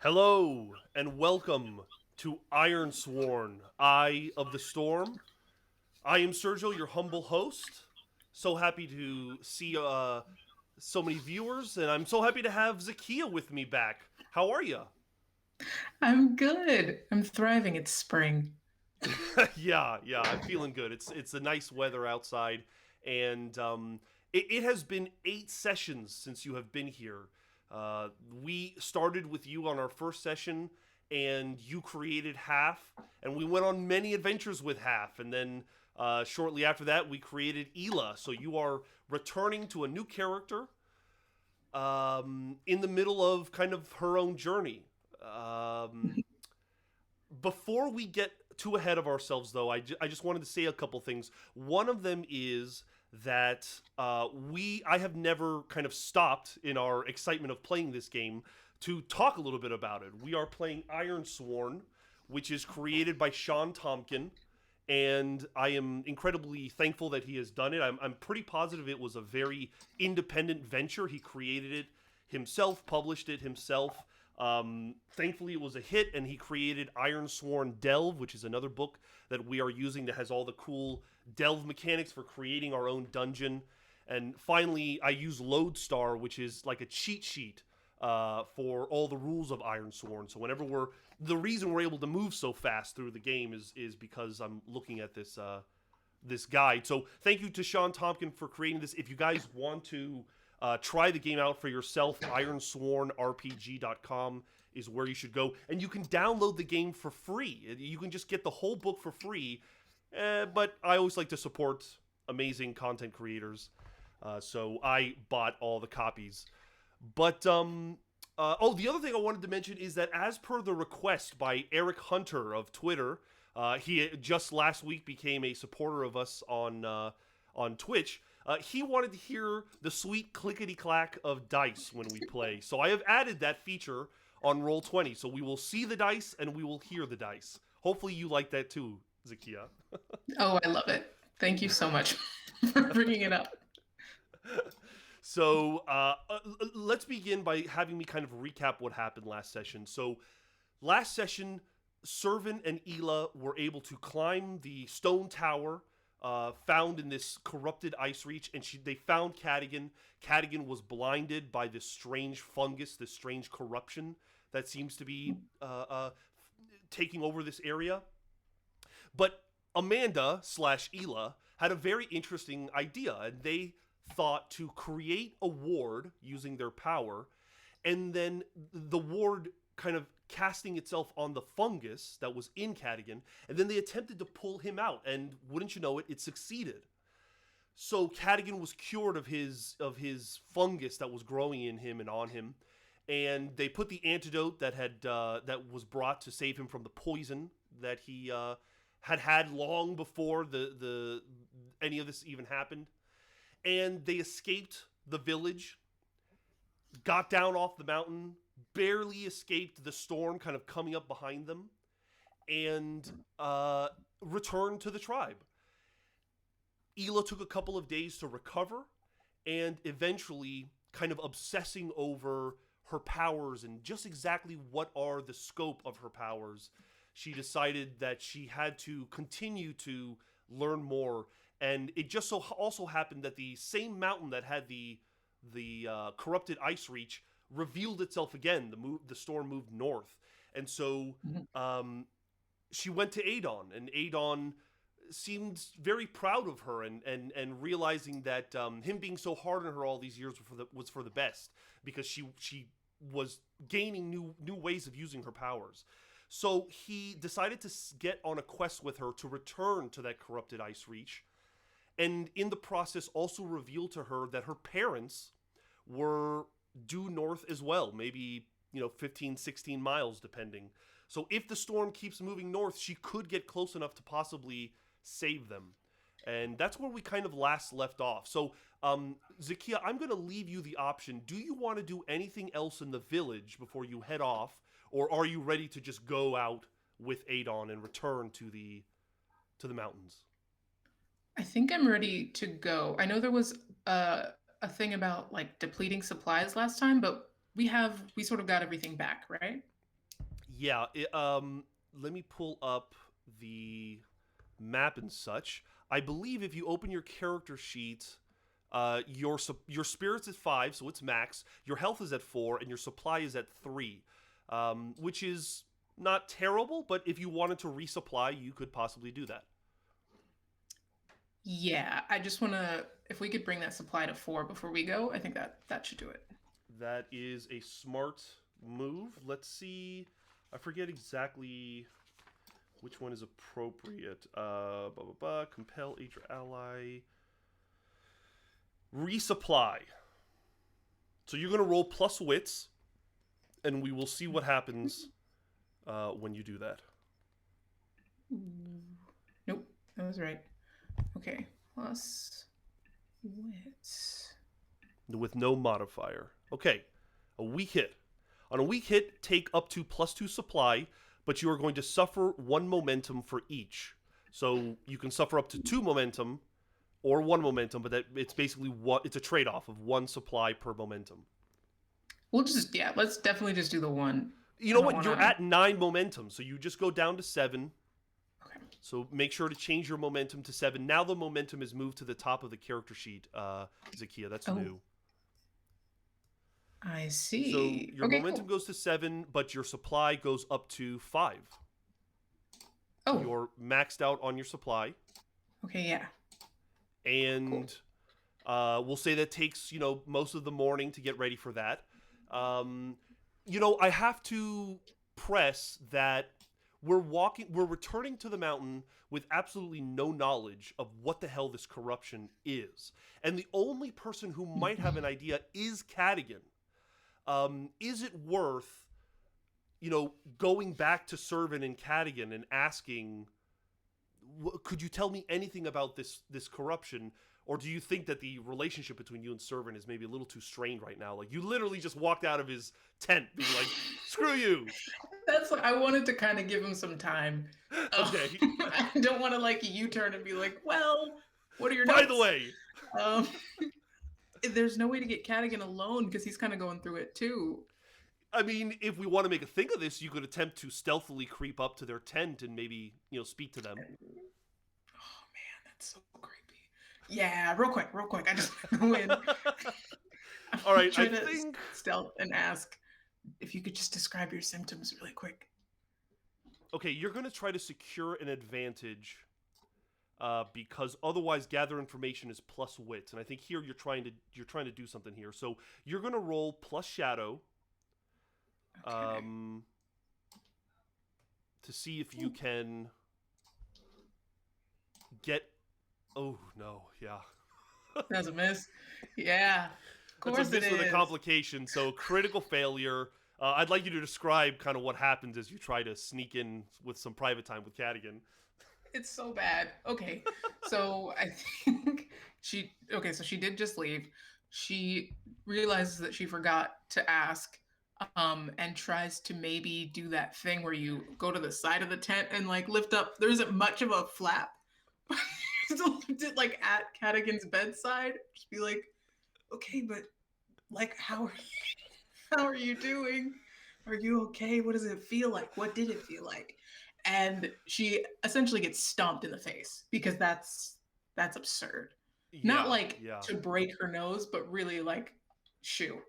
Hello and welcome to Ironsworn, Eye of the Storm. I am Sergio, your humble host. So happy to see so many viewers, and I'm so happy to have Zakiya with me back. How are you? I'm good. I'm thriving. It's spring. Yeah, I'm feeling good. It's a nice weather outside, and it has been 8 sessions since you have been here. We started with you on our first session, and you created Half, and we went on many adventures with Half, and then shortly after that, we created Eala. So you are returning to a new character in the middle of kind of her own journey. Before we get too ahead of ourselves, though, I just wanted to say a couple things. One of them is that I have never kind of stopped in our excitement of playing this game to talk a little bit about it. We are playing Ironsworn, which is created by Sean Tompkin, and I am incredibly thankful that he has done it. I'm pretty positive it was a very independent venture. He created it himself, published it himself. Thankfully, it was a hit, and he created Ironsworn Delve, which is another book that we are using that has all the cool delve mechanics for creating our own dungeon. And finally, I use Lodestar, which is like a cheat sheet for all the rules of Ironsworn. So whenever the reason we're able to move so fast through the game is because I'm looking at this guide. So thank you to Sean Tompkin for creating this. If you guys want to try the game out for yourself, ironswornrpg.com is where you should go. And you can download the game for free. You can just get the whole book for free. But I always like to support amazing content creators. So I bought all the copies. But the other thing I wanted to mention is that as per the request by Eric Hunter of Twitter, he just last week became a supporter of us on Twitch. He wanted to hear the sweet clickety clack of dice when we play. So I have added that feature on Roll20. So we will see the dice and we will hear the dice. Hopefully you like that too, Zakiya. Oh, I love it. Thank you so much for bringing it up. So let's begin by having me kind of recap what happened last session. So last session, Servant and Eala were able to climb the stone tower found in this corrupted Icereach, and they found Cadigan. Cadigan was blinded by this strange fungus, this strange corruption that seems to be taking over this area. But Amanda slash Eala had a very interesting idea, and they thought to create a ward using their power, and then the ward kind of casting itself on the fungus that was in Cadigan, and then they attempted to pull him out, and wouldn't you know it, it succeeded. So Cadigan was cured of his fungus that was growing in him and on him, and they put the antidote that was brought to save him from the poison that he had long before the any of this even happened, and they escaped the village, got down off the mountain, barely escaped the storm kind of coming up behind them, and returned to the tribe. Eala took a couple of days to recover, and eventually, kind of obsessing over her powers and just exactly what are the scope of her powers, she decided that she had to continue to learn more. And it just so also happened that the same mountain that had the corrupted Icereach revealed itself again. The storm moved north, and so Mhm. she went to Adon, and Adon seemed very proud of her, and realizing that him being so hard on her all these years was for the best, because she was gaining new ways of using her powers. So he decided to get on a quest with her to return to that corrupted Icereach, and in the process also revealed to her that her parents were due north as well, maybe 15, 16 miles depending. So if the storm keeps moving north, she could get close enough to possibly save them. And that's where we kind of last left off. So, Zakiya, I'm going to leave you the option. Do you want to do anything else in the village before you head off, or are you ready to just go out with Adon and return to the mountains? I think I'm ready to go. I know there was a thing about like depleting supplies last time, but we sort of got everything back, right? Yeah. Let me pull up the map and such. I believe if you open your character sheet, your spirits is 5, so it's max. Your health is at 4, and your supply is at 3, which is not terrible. But if you wanted to resupply, you could possibly do that. Yeah, I just want to, if we could bring that supply to 4 before we go, I think that should do it. That is a smart move. Let's see. I forget exactly which one is appropriate. Compel each ally. Resupply. So you're going to roll plus wits, and we will see what happens when you do that. Nope, that was right. Okay, plus wits. With no modifier. Okay, a weak hit. On a weak hit, take up to +2 supply, but you are going to suffer 1 momentum for each. So you can suffer up to 2 momentum or 1 momentum, but it's basically it's a trade-off of 1 supply per momentum. Let's definitely just do the 1. You know what? You're at 9 momentum, so you just go down to 7. Okay. So make sure to change your momentum to 7. Now the momentum is moved to the top of the character sheet, Zakiya. That's new. I see. So your momentum goes to 7, but your supply goes up to 5. Oh. You're maxed out on your supply. Okay, yeah. And we'll say that takes, most of the morning to get ready for that. I have to press that we're returning to the mountain with absolutely no knowledge of what the hell this corruption is. And the only person who might have an idea is Cadigan. Is it worth, going back to Servan and Cadigan and asking, could you tell me anything about this corruption? Or do you think that the relationship between you and Servan is maybe a little too strained right now? Like, you literally just walked out of his tent being like, screw you. That's what I wanted to kind of give him some time. Okay. I don't want to U-turn and be like, well, what are your notes? By the way. There's no way to get Cadigan alone because he's kind of going through it too. I mean, if we want to make a thing of this, you could attempt to stealthily creep up to their tent and maybe, speak to them. Oh, man, that's so creepy. Yeah, real quick. I just win. All right, I think stealth and ask if you could just describe your symptoms really quick. Okay, you're going to try to secure an advantage because otherwise gather information is plus wits, and I think here you're trying to do something here. So you're going to roll plus shadow okay. To see if you can get. Oh no, yeah. That's a miss. Yeah, of course That's a miss it with is. a complication. So critical failure. I'd like you to describe kind of what happens as you try to sneak in with some private time with Cadigan. It's so bad. Okay, so I think so she did just leave. She realizes that she forgot to ask, and tries to maybe do that thing where you go to the side of the tent and lift up. There isn't much of a flap. So lift it at Cadigan's bedside. Just be like, okay, but how are you doing? Are you okay? What does it feel like? What did it feel like? And she essentially gets stomped in the face because that's absurd. Yeah, Not to break her nose, but really shoo.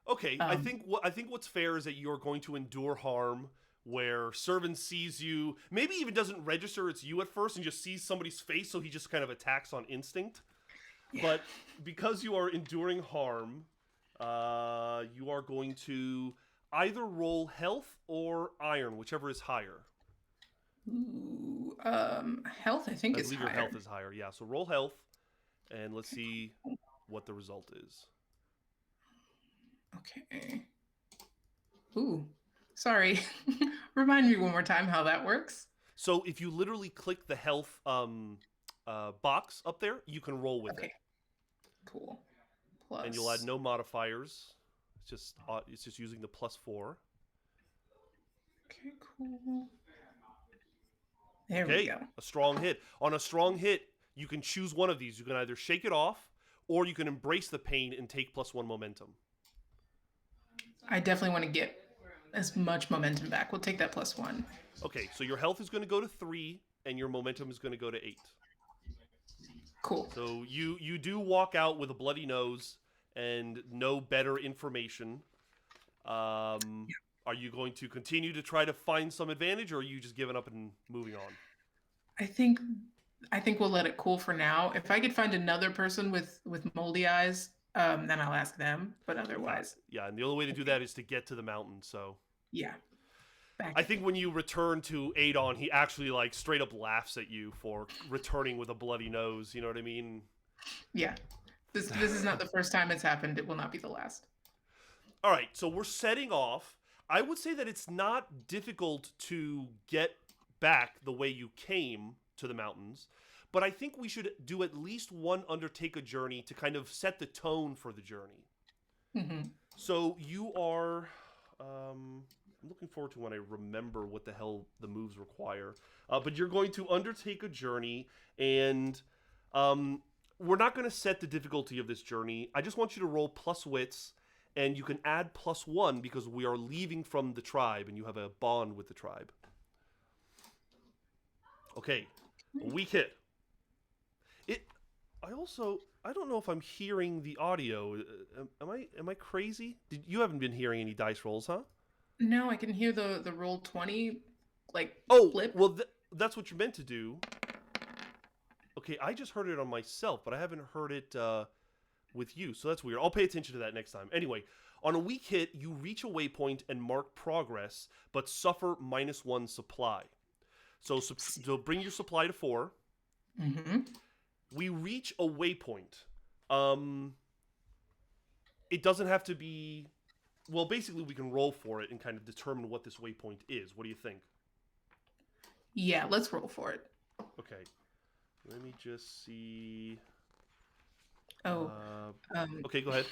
Okay, I think what's fair is that you're going to endure harm where Servan sees you, maybe even doesn't register it's you at first and just sees somebody's face, so he just kind of attacks on instinct. Yeah. But because you are enduring harm, you are going to either roll health or iron, whichever is higher. Ooh, health I think is higher. I believe your health is higher, yeah. So roll health, and let's see what the result is. Okay. Ooh, sorry. Remind me one more time how that works. So if you literally click the health box up there, you can roll with it. Cool. Plus. And you'll add no modifiers. It's just using the +4. Okay, cool. There we go. A strong hit. On a strong hit, you can choose one of these. You can either shake it off, or you can embrace the pain and take +1 momentum. I definitely want to get as much momentum back. We'll take that +1. Okay, so your health is going to go to 3, and your momentum is going to go to 8. Cool. So you do walk out with a bloody nose and no better information. Are you going to continue to try to find some advantage, or are you just giving up and moving on? I think we'll let it cool for now. If I could find another person with moldy eyes, then I'll ask them. But otherwise, Yeah, and the only way to do that is to get to the mountain. So yeah, back I in. think when you return to Adon, he actually like straight up laughs at you for returning with a bloody nose. You know what I mean? Yeah, this is not the first time it's happened. It will not be the last. All right, so we're setting off. I would say that it's not difficult to get back the way you came to the mountains, but I think we should do at least one undertake a journey to kind of set the tone for the journey. Mm-hmm. So you are. I'm looking forward to when I remember what the hell the moves require. But you're going to undertake a journey, and we're not going to set the difficulty of this journey. I just want you to roll plus wits, and you can add +1 because we are leaving from the tribe, and you have a bond with the tribe. Okay, a weak hit. I don't know if I'm hearing the audio. Am I crazy? You haven't been hearing any dice rolls, huh? No, I can hear the roll 20 like flip. Well, that's what you're meant to do. Okay, I just heard it on myself, but I haven't heard it with you, so that's weird. I'll pay attention to that next time. Anyway, on a weak hit, you reach a waypoint and mark progress, but suffer -1 supply. So bring your supply to 4. Mm-hmm. We reach a waypoint. It doesn't have to be. Well, basically, we can roll for it and kind of determine what this waypoint is. What do you think? Yeah, let's roll for it. Okay. Let me just see. Oh. Okay, go ahead.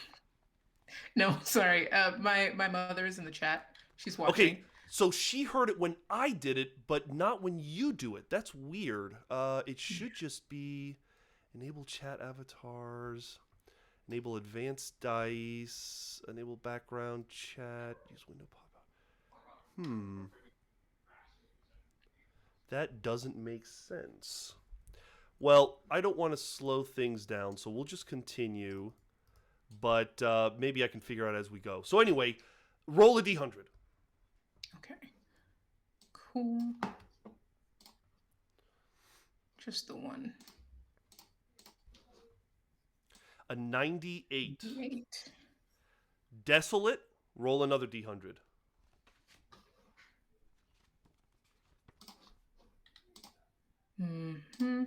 No, sorry. My mother is in the chat. She's watching. Okay, so she heard it when I did it, but not when you do it. That's weird. It should just be enable chat avatars, enable advanced dice, enable background chat, use window pop-up. That doesn't make sense. Well, I don't want to slow things down, so we'll just continue. But maybe I can figure out as we go. So anyway, roll a d100. Okay. Cool. Just the one. A 98. 98. Desolate, roll another d100. Mm-hmm.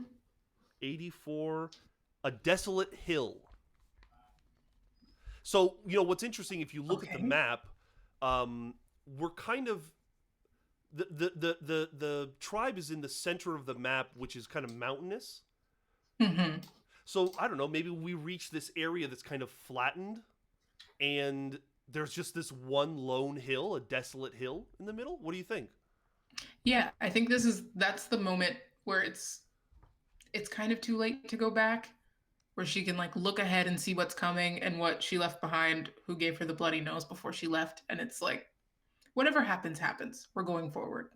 84. A desolate hill. So, what's interesting, if you look at the map, we're kind of the tribe is in the center of the map, which is kind of mountainous. Mm-hmm. So I don't know, maybe we reach this area that's kind of flattened, and there's just this one lone hill, a desolate hill in the middle. What do you think? Yeah, I think that's the moment where it's kind of too late to go back, where she can like look ahead and see what's coming and what she left behind, who gave her the bloody nose before she left, and it's like, whatever happens, happens. We're going forward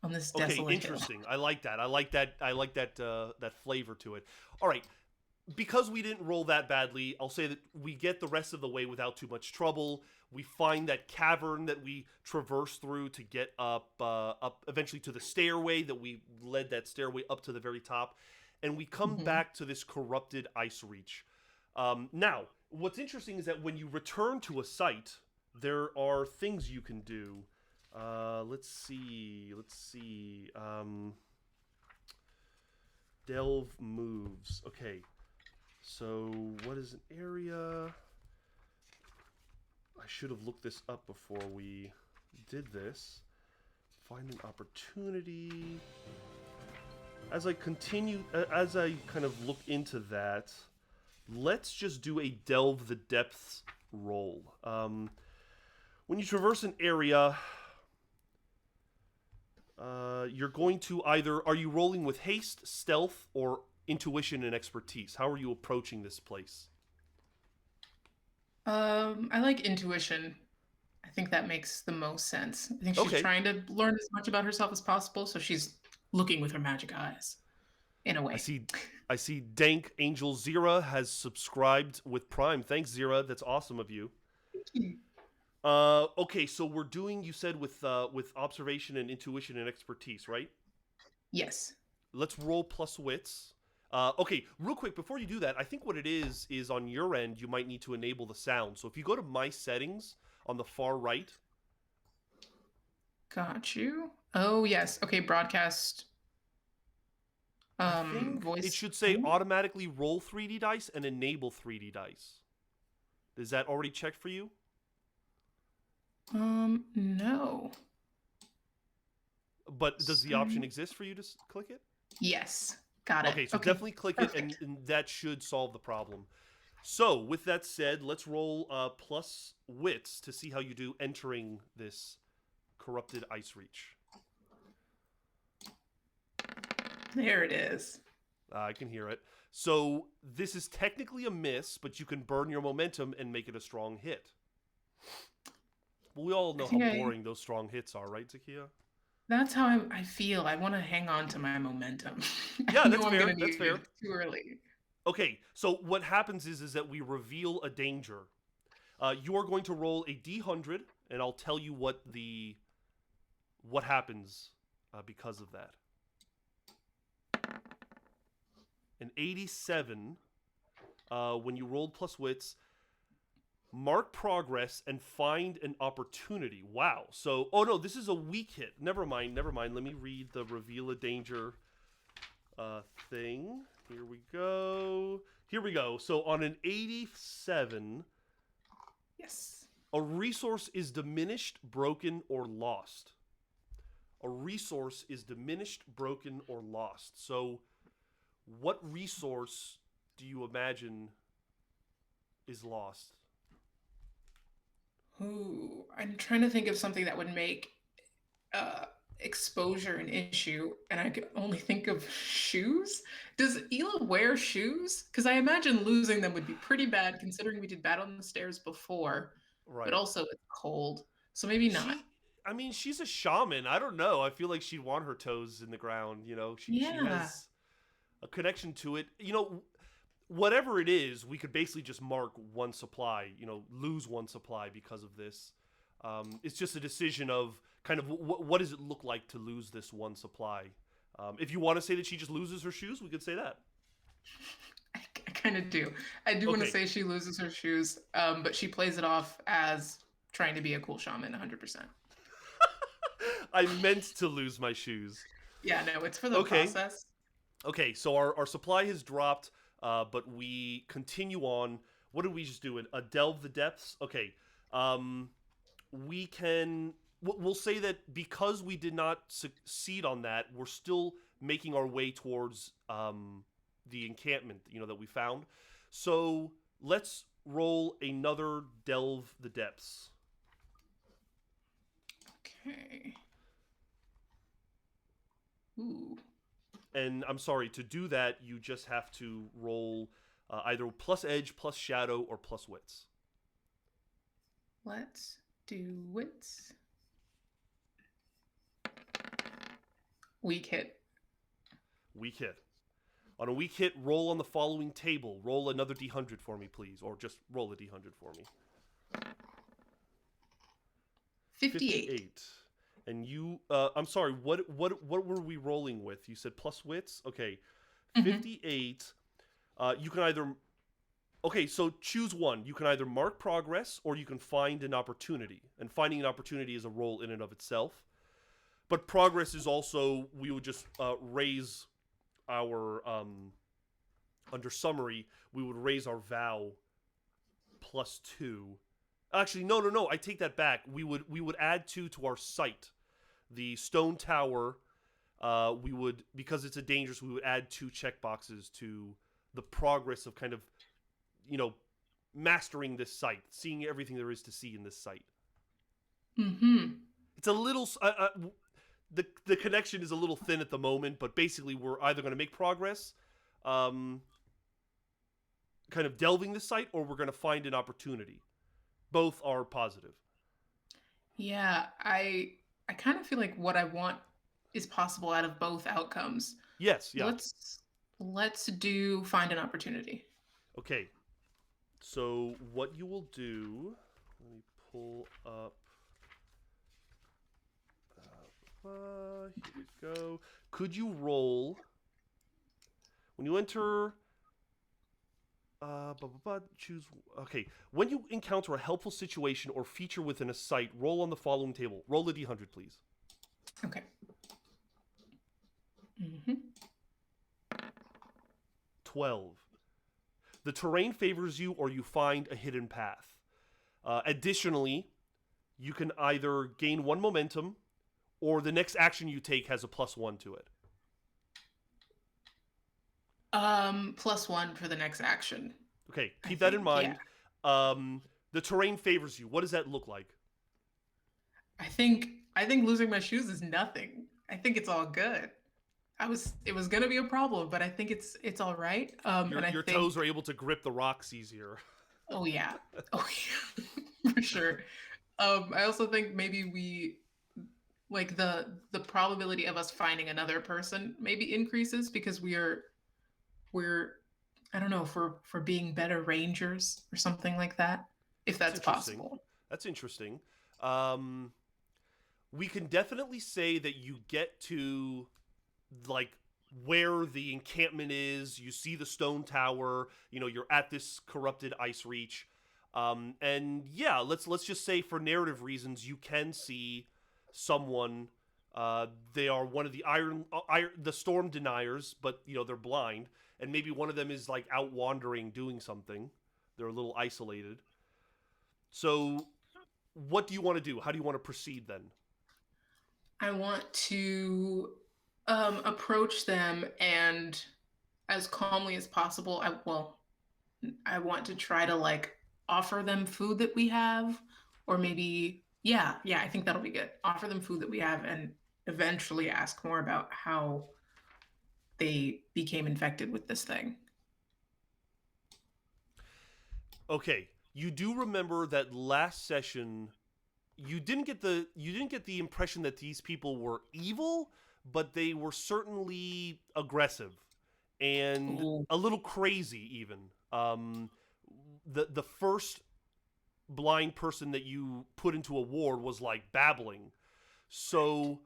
on this desolate Okay, interesting. Hill. I like that. I like that flavor to it. All right, because we didn't roll that badly, I'll say that we get the rest of the way without too much trouble. We find that cavern that we traverse through to get up eventually to the stairway that we led that stairway up to the very top. And we come back to this corrupted Icereach. Now, what's interesting is that when you return to a site, there are things you can do. Let's see. Delve moves. Okay. So, what is an area? I should have looked this up before we did this. Find an opportunity. As I kind of look into that, let's just do a delve the depths roll. When you traverse an area, you're going to are you rolling with haste, stealth, or intuition and expertise? How are you approaching this place? I like intuition. I think that makes the most sense. I think she's Okay. trying to learn as much about herself as possible, so she's looking with her magic eyes, in a I way. see. I see. Dank Angel Zira has subscribed with Prime. Thanks, Zira. That's awesome of you. Thank you. Okay, so we're doing. You said with observation and intuition and expertise, right? Yes. Let's roll plus wits. Okay, real quick before you do that, I think what it is on your end you might need to enable the sound. So if you go to my settings on the far right, Got you. Oh, yes. Okay, broadcast I think it voice should say only? automatically roll 3D dice and enable 3D dice. Is that already checked for you? No. But does the option Sorry. exist for you to click it? Yes. Got it. Okay, so Okay. definitely click it, Perfect. and that should solve the problem. So, with that said, let's roll plus wits to see how you do entering this corrupted Icereach. There it is. I can hear it. So, this is technically a miss, but you can burn your momentum and make it a strong hit. Well, we all know how boring those strong hits are, right, Zakiya? That's how I feel. I want to hang on to my momentum. Yeah, I know that's I'm fair. going to That's need fair. it too early. Okay, so what happens is that we reveal a danger. You are going to roll a d100, and I'll tell you what happens because of that. An 87. When you rolled plus wits, mark progress and find an opportunity. Wow. So, oh no, this is a weak hit. Never mind. Let me read the reveal a danger thing. Here we go. So on an 87, Yes. a resource is diminished, broken, or lost. A resource is diminished, broken, or lost. So what resource do you imagine is lost? Ooh, I'm trying to think of something that would make exposure an issue, and I could only think of shoes. Does Eala wear shoes? Because I imagine losing them would be pretty bad, considering we did bad on the stairs before, but Right. also it's cold, so maybe not. I mean, she's a shaman. I don't know. I feel like she'd want her toes in the ground. She Yeah. has a connection to it. Whatever it is, we could basically just mark one supply. Lose one supply because of this. It's just a decision of kind of what does it look like to lose this one supply. If you want to say that she just loses her shoes, we could say that. I kind of do. I do want to Okay. say she loses her shoes, but she plays it off as trying to be a cool shaman 100%. I meant to lose my shoes. Yeah, no, it's for the Okay. process. Okay, so our supply has dropped, but we continue on. What did we just do? A delve the depths? Okay. We can. We'll say that because we did not succeed on that, we're still making our way towards the encampment, that we found. So let's roll another delve the depths. Okay. Ooh. And I'm sorry, to do that, you just have to roll either plus edge, plus shadow, or plus wits. Let's do wits. Weak hit. Weak hit. On a weak hit, roll on the following table. Roll another d100 for me, please. Or just roll a d100 for me. 58. And you, I'm sorry, what were we rolling with? You said plus wits? Okay. Mhm. 58. You can either, okay, so choose one. You can either mark progress or you can find an opportunity. And finding an opportunity is a roll in and of itself. But progress is also, we would just raise our, under summary, we would raise our vow +2. Actually, no, I take that back. We would add 2 to our sight. The stone tower, we would, because it's a dangerous, we would add 2 checkboxes to the progress of kind of, mastering this site, seeing everything there is to see in this site. Mm-hmm. It's a little, the connection is a little thin at the moment, but basically we're either going to make progress, kind of delving the site, or we're going to find an opportunity. Both are positive. Yeah, I kind of feel like what I want is possible out of both outcomes. Yes, yeah. Let's do find an opportunity. Okay, so what you will do, let me pull up. Here we go. Could you roll when you enter? Choose. Okay. When you encounter a helpful situation or feature within a site, roll on the following table. Roll a d100, please. Okay. Mm-hmm. 12. The terrain favors you, or you find a hidden path. Additionally, you can either gain one momentum, or the next action you take has a +1 to it. +1 for the next action. Okay, I keep that in think, yeah. mind. The terrain favors you. What does that look like? I think losing my shoes is nothing. I think it's all good. It was gonna be a problem, but I think it's all right. And I Your think, toes are able to grip the rocks easier. oh yeah, oh yeah, for sure. I also think maybe we like the probability of us finding another person maybe increases because we're I don't know for being better rangers or something like that, if That's that's interesting. possible. That's interesting. Um, we can definitely say that you get to like where the encampment is. You see the stone tower. You know you're at this corrupted ice reach. And yeah, let's just say for narrative reasons, you can see someone. They are one of the the storm deniers, but you know they're blind, and maybe one of them is like out wandering doing something. They're a little isolated. So, what do you want to do? How do you want to proceed then? I want to approach them and as calmly as possible. I want to try to like offer them food that we have, or maybe, yeah, I think that'll be good. Offer them food that we have and eventually ask more about how they became infected with this thing. Okay, you do remember that last session you didn't get the impression that these people were evil, but they were certainly aggressive and Ooh. a little crazy even. The first blind person that you put into a ward was like babbling. So,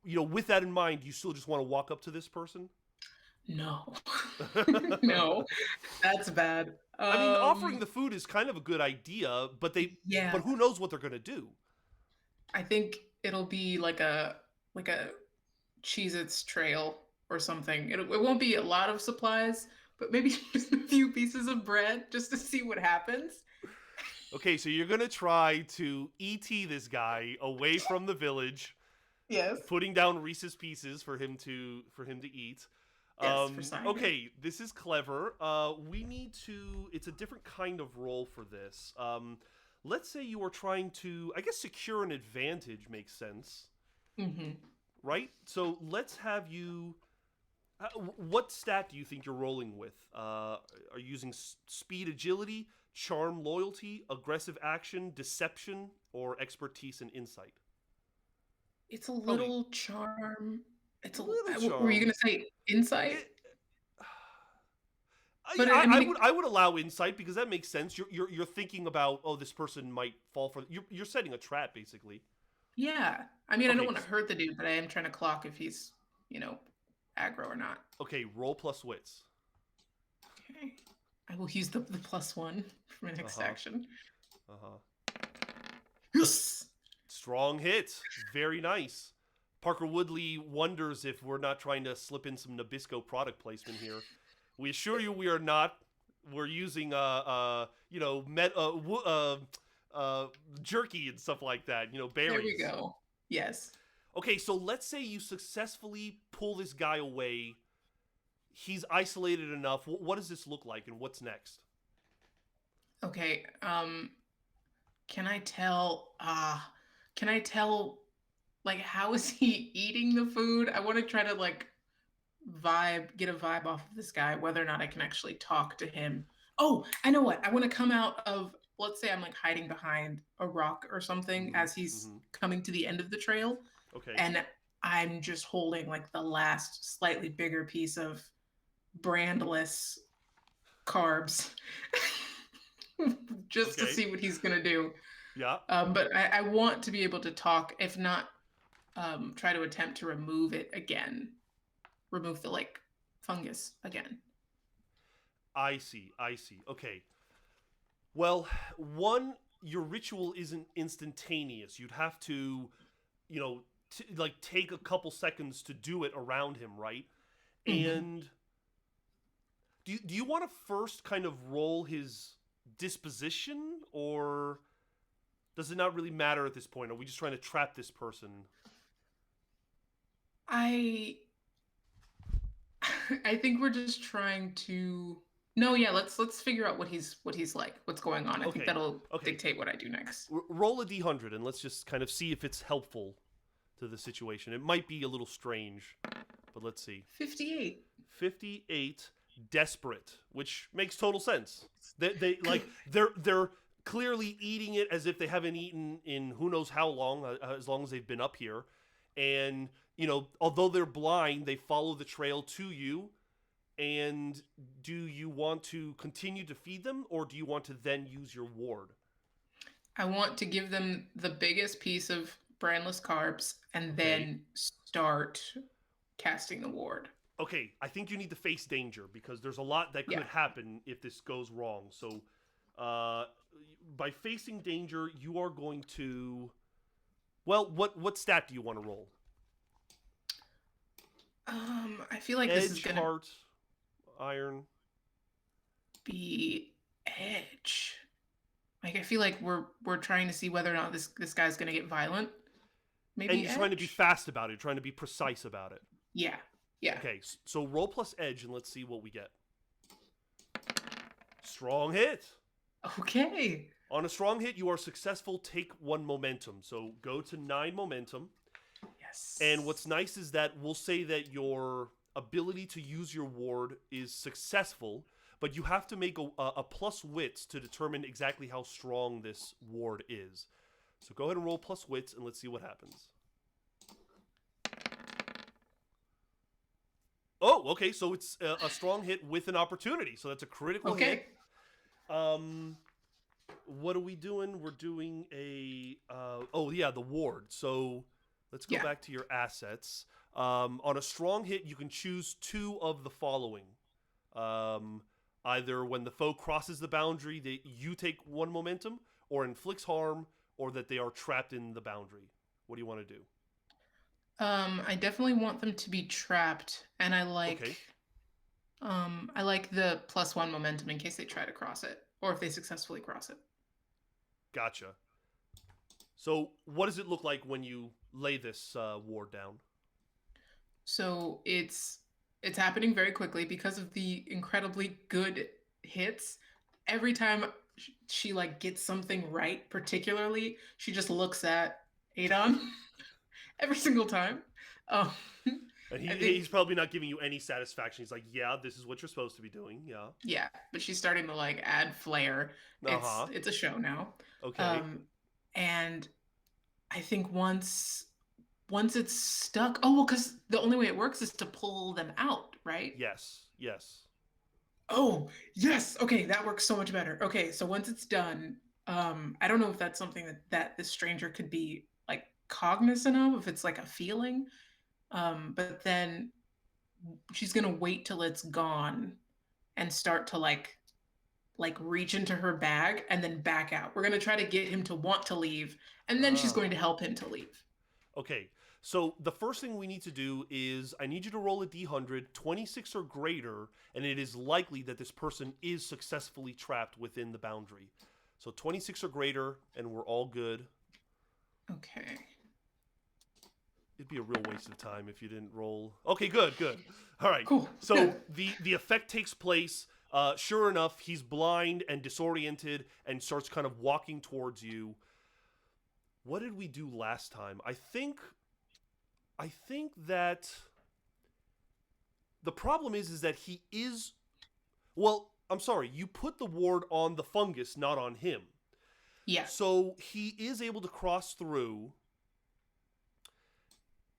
you know, with that in mind, you still just want to walk up to this person? No. No, that's bad. I mean, offering the food is kind of a good idea, Yeah, but who knows what they're going to do? I think it'll be like a Cheez-Its trail or something. It won't be a lot of supplies, but maybe just a few pieces of bread just to see what happens. Okay, so you're gonna try to ET this guy away from the village, Yes. putting down Reese's Pieces for him to eat. Yes, for Simon. Okay, this is clever. We need to. It's a different kind of role for this. Let's say you are trying to, I guess, secure an advantage makes sense, Hmm. right? So let's have you. What stat do you think you're rolling with? Are you using speed, agility, charm, loyalty, aggressive action, deception, or expertise and insight? It's a Probably little charm. It's a. little Were you charm. gonna say insight? It, But I mean, I would allow insight because that makes sense. You're thinking about, oh, this person might fall for. You're setting a trap basically. yeah. I mean, I don't Okay, want to hurt the dude, but I am trying to clock if he's, you know, aggro or not. okay, roll plus wits. Okay. I will use the +1 for my Uh next huh. action. Uh huh. Yes. Strong hit. Very nice. Parker Woodley wonders if we're not trying to slip in some Nabisco product placement here. We assure you we are not. We're using you know jerky and stuff like that. You know, There we berries. go. Yes. Okay, so let's say you successfully pull this guy away. He's isolated enough. What does this look like, and what's next? Okay. Can I tell? Can I tell? Like, how is he eating the food? I want to try to like get a vibe off of this guy, whether or not I can actually talk to him. Oh, I know what. I want to come out of let's say I'm like hiding behind a rock or something Mm-hmm. as he's Mm-hmm. coming to the end of the trail, Okay. and I'm just holding like the last slightly bigger piece of brandless carbs just to Okay. see what he's gonna do. Yeah. But I want to be able to talk, if not try to attempt to remove it again, remove the like fungus again. I see. I see. Okay. Well, one, your ritual isn't instantaneous. You'd have to, you know, like take a couple seconds to do it around him, right? Mm-hmm. And do you want to first kind of roll his disposition, or does it not really matter at this point? Are we just trying to trap this person? I I think we're just trying to. No, yeah, let's figure out what he's like, what's going on. I think Okay. that'll Okay. dictate what I do next. Roll a d100 and let's just kind of see if it's helpful to the situation. It might be a little strange, but let's see. 58. 58 desperate, which makes total sense. They like they're clearly eating it as if they haven't eaten in who knows how long, as long as they've been up here. And although they're blind, they follow the trail to you. And do you want to continue to feed them, or do you want to then use your ward? I want to give them the biggest piece of brandless carbs and Okay. then start casting the ward. Okay, I think you need to face danger because there's a lot that Yeah. could happen if this goes wrong. So, uh, by facing danger, you are going to. Well, what stat do you want to roll? I feel like this is Edge, gonna heart, iron. be edge. Like I feel like we're trying to see whether or not this guy's gonna get violent. And Maybe you're trying to be edge. fast about it, trying to be precise about it. Yeah. Yeah. Okay, so roll plus edge, and let's see what we get. Strong hit. Okay. On a strong hit, you are successful. Take 1 momentum. So go to 9 momentum. Yes. And what's nice is that we'll say that your ability to use your ward is successful, but you have to make a plus wits to determine exactly how strong this ward is. So go ahead and roll plus wits, and let's see what happens. Oh, okay. So it's a strong hit with an opportunity. So that's a critical hit. What are we doing? We're doing a oh yeah, the ward. So let's go back to your assets. On a strong hit, you can choose 2 of the following. Either when the foe crosses the boundary, that you take 1 momentum, or inflicts harm, or that they are trapped in the boundary. What do you want to do? I definitely want them to be trapped, and I Okay. like the +1 momentum in case they try to cross it, or if they successfully cross it. Gotcha. So what does it look like when you lay this ward down? So it's happening very quickly because of the incredibly good hits. Every time she like gets something right, particularly, she just looks at Adon every single time. Um, And I he's think probably not giving you any satisfaction. He's like, yeah, this is what you're supposed to be doing. Yeah. yeah, but she's starting to like add flair. Uh-huh. It's a show now. Okay. Um, and I think once it's stuck, oh well, because the only way it works is to pull them out, right? Yes. Yes. Oh, yes. Okay, that works so much better. Okay, so once it's done, I don't know if that's something that this stranger could be like cognizant of, if it's like a feeling. But then she's gonna wait till it's gone and start to like reach into her bag and then back out. We're gonna try to get him to want to leave, and then she's going to Ah. help him to leave. Okay. So the first thing we need to do is I need you to roll a d100, 26 or greater, and it is likely that this person is successfully trapped within the boundary. So 26 or greater, and we're all good. Okay. It'd be a real waste of time if you didn't roll. Okay, good, good. All right. Cool. So the effect takes place. Sure enough, he's blind and disoriented and starts kind of walking towards you. What did we do last time? I think that the problem is that he is. Well, I'm sorry. You put the ward on the fungus, not on him. Yeah. So he is able to cross through.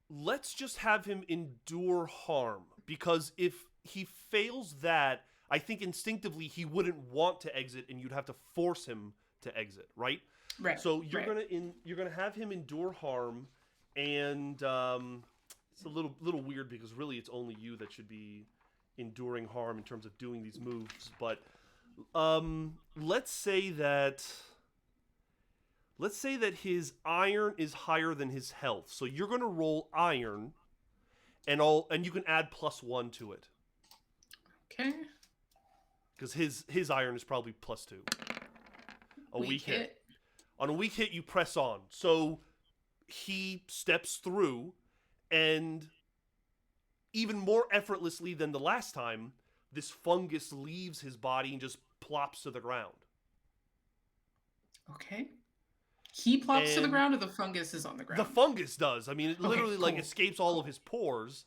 Let's just have him endure harm, because if he fails that, I think instinctively he wouldn't want to exit, and you'd have to force him to exit, right? Right. So you're Right. gonna have him endure harm, and it's a little weird because really it's only you that should be enduring harm in terms of doing these moves. But let's say that his iron is higher than his health. So you're gonna roll iron, and you can add +1 to it Okay. because his iron is probably +2. A weak hit. On a weak hit, you press on. So he steps through, and even more effortlessly than the last time, this fungus leaves his body and just plops to the ground. Okay. He plops to the And ground, or the fungus is on the ground? the fungus does. I mean, it Okay, literally like cool. escapes all of his pores.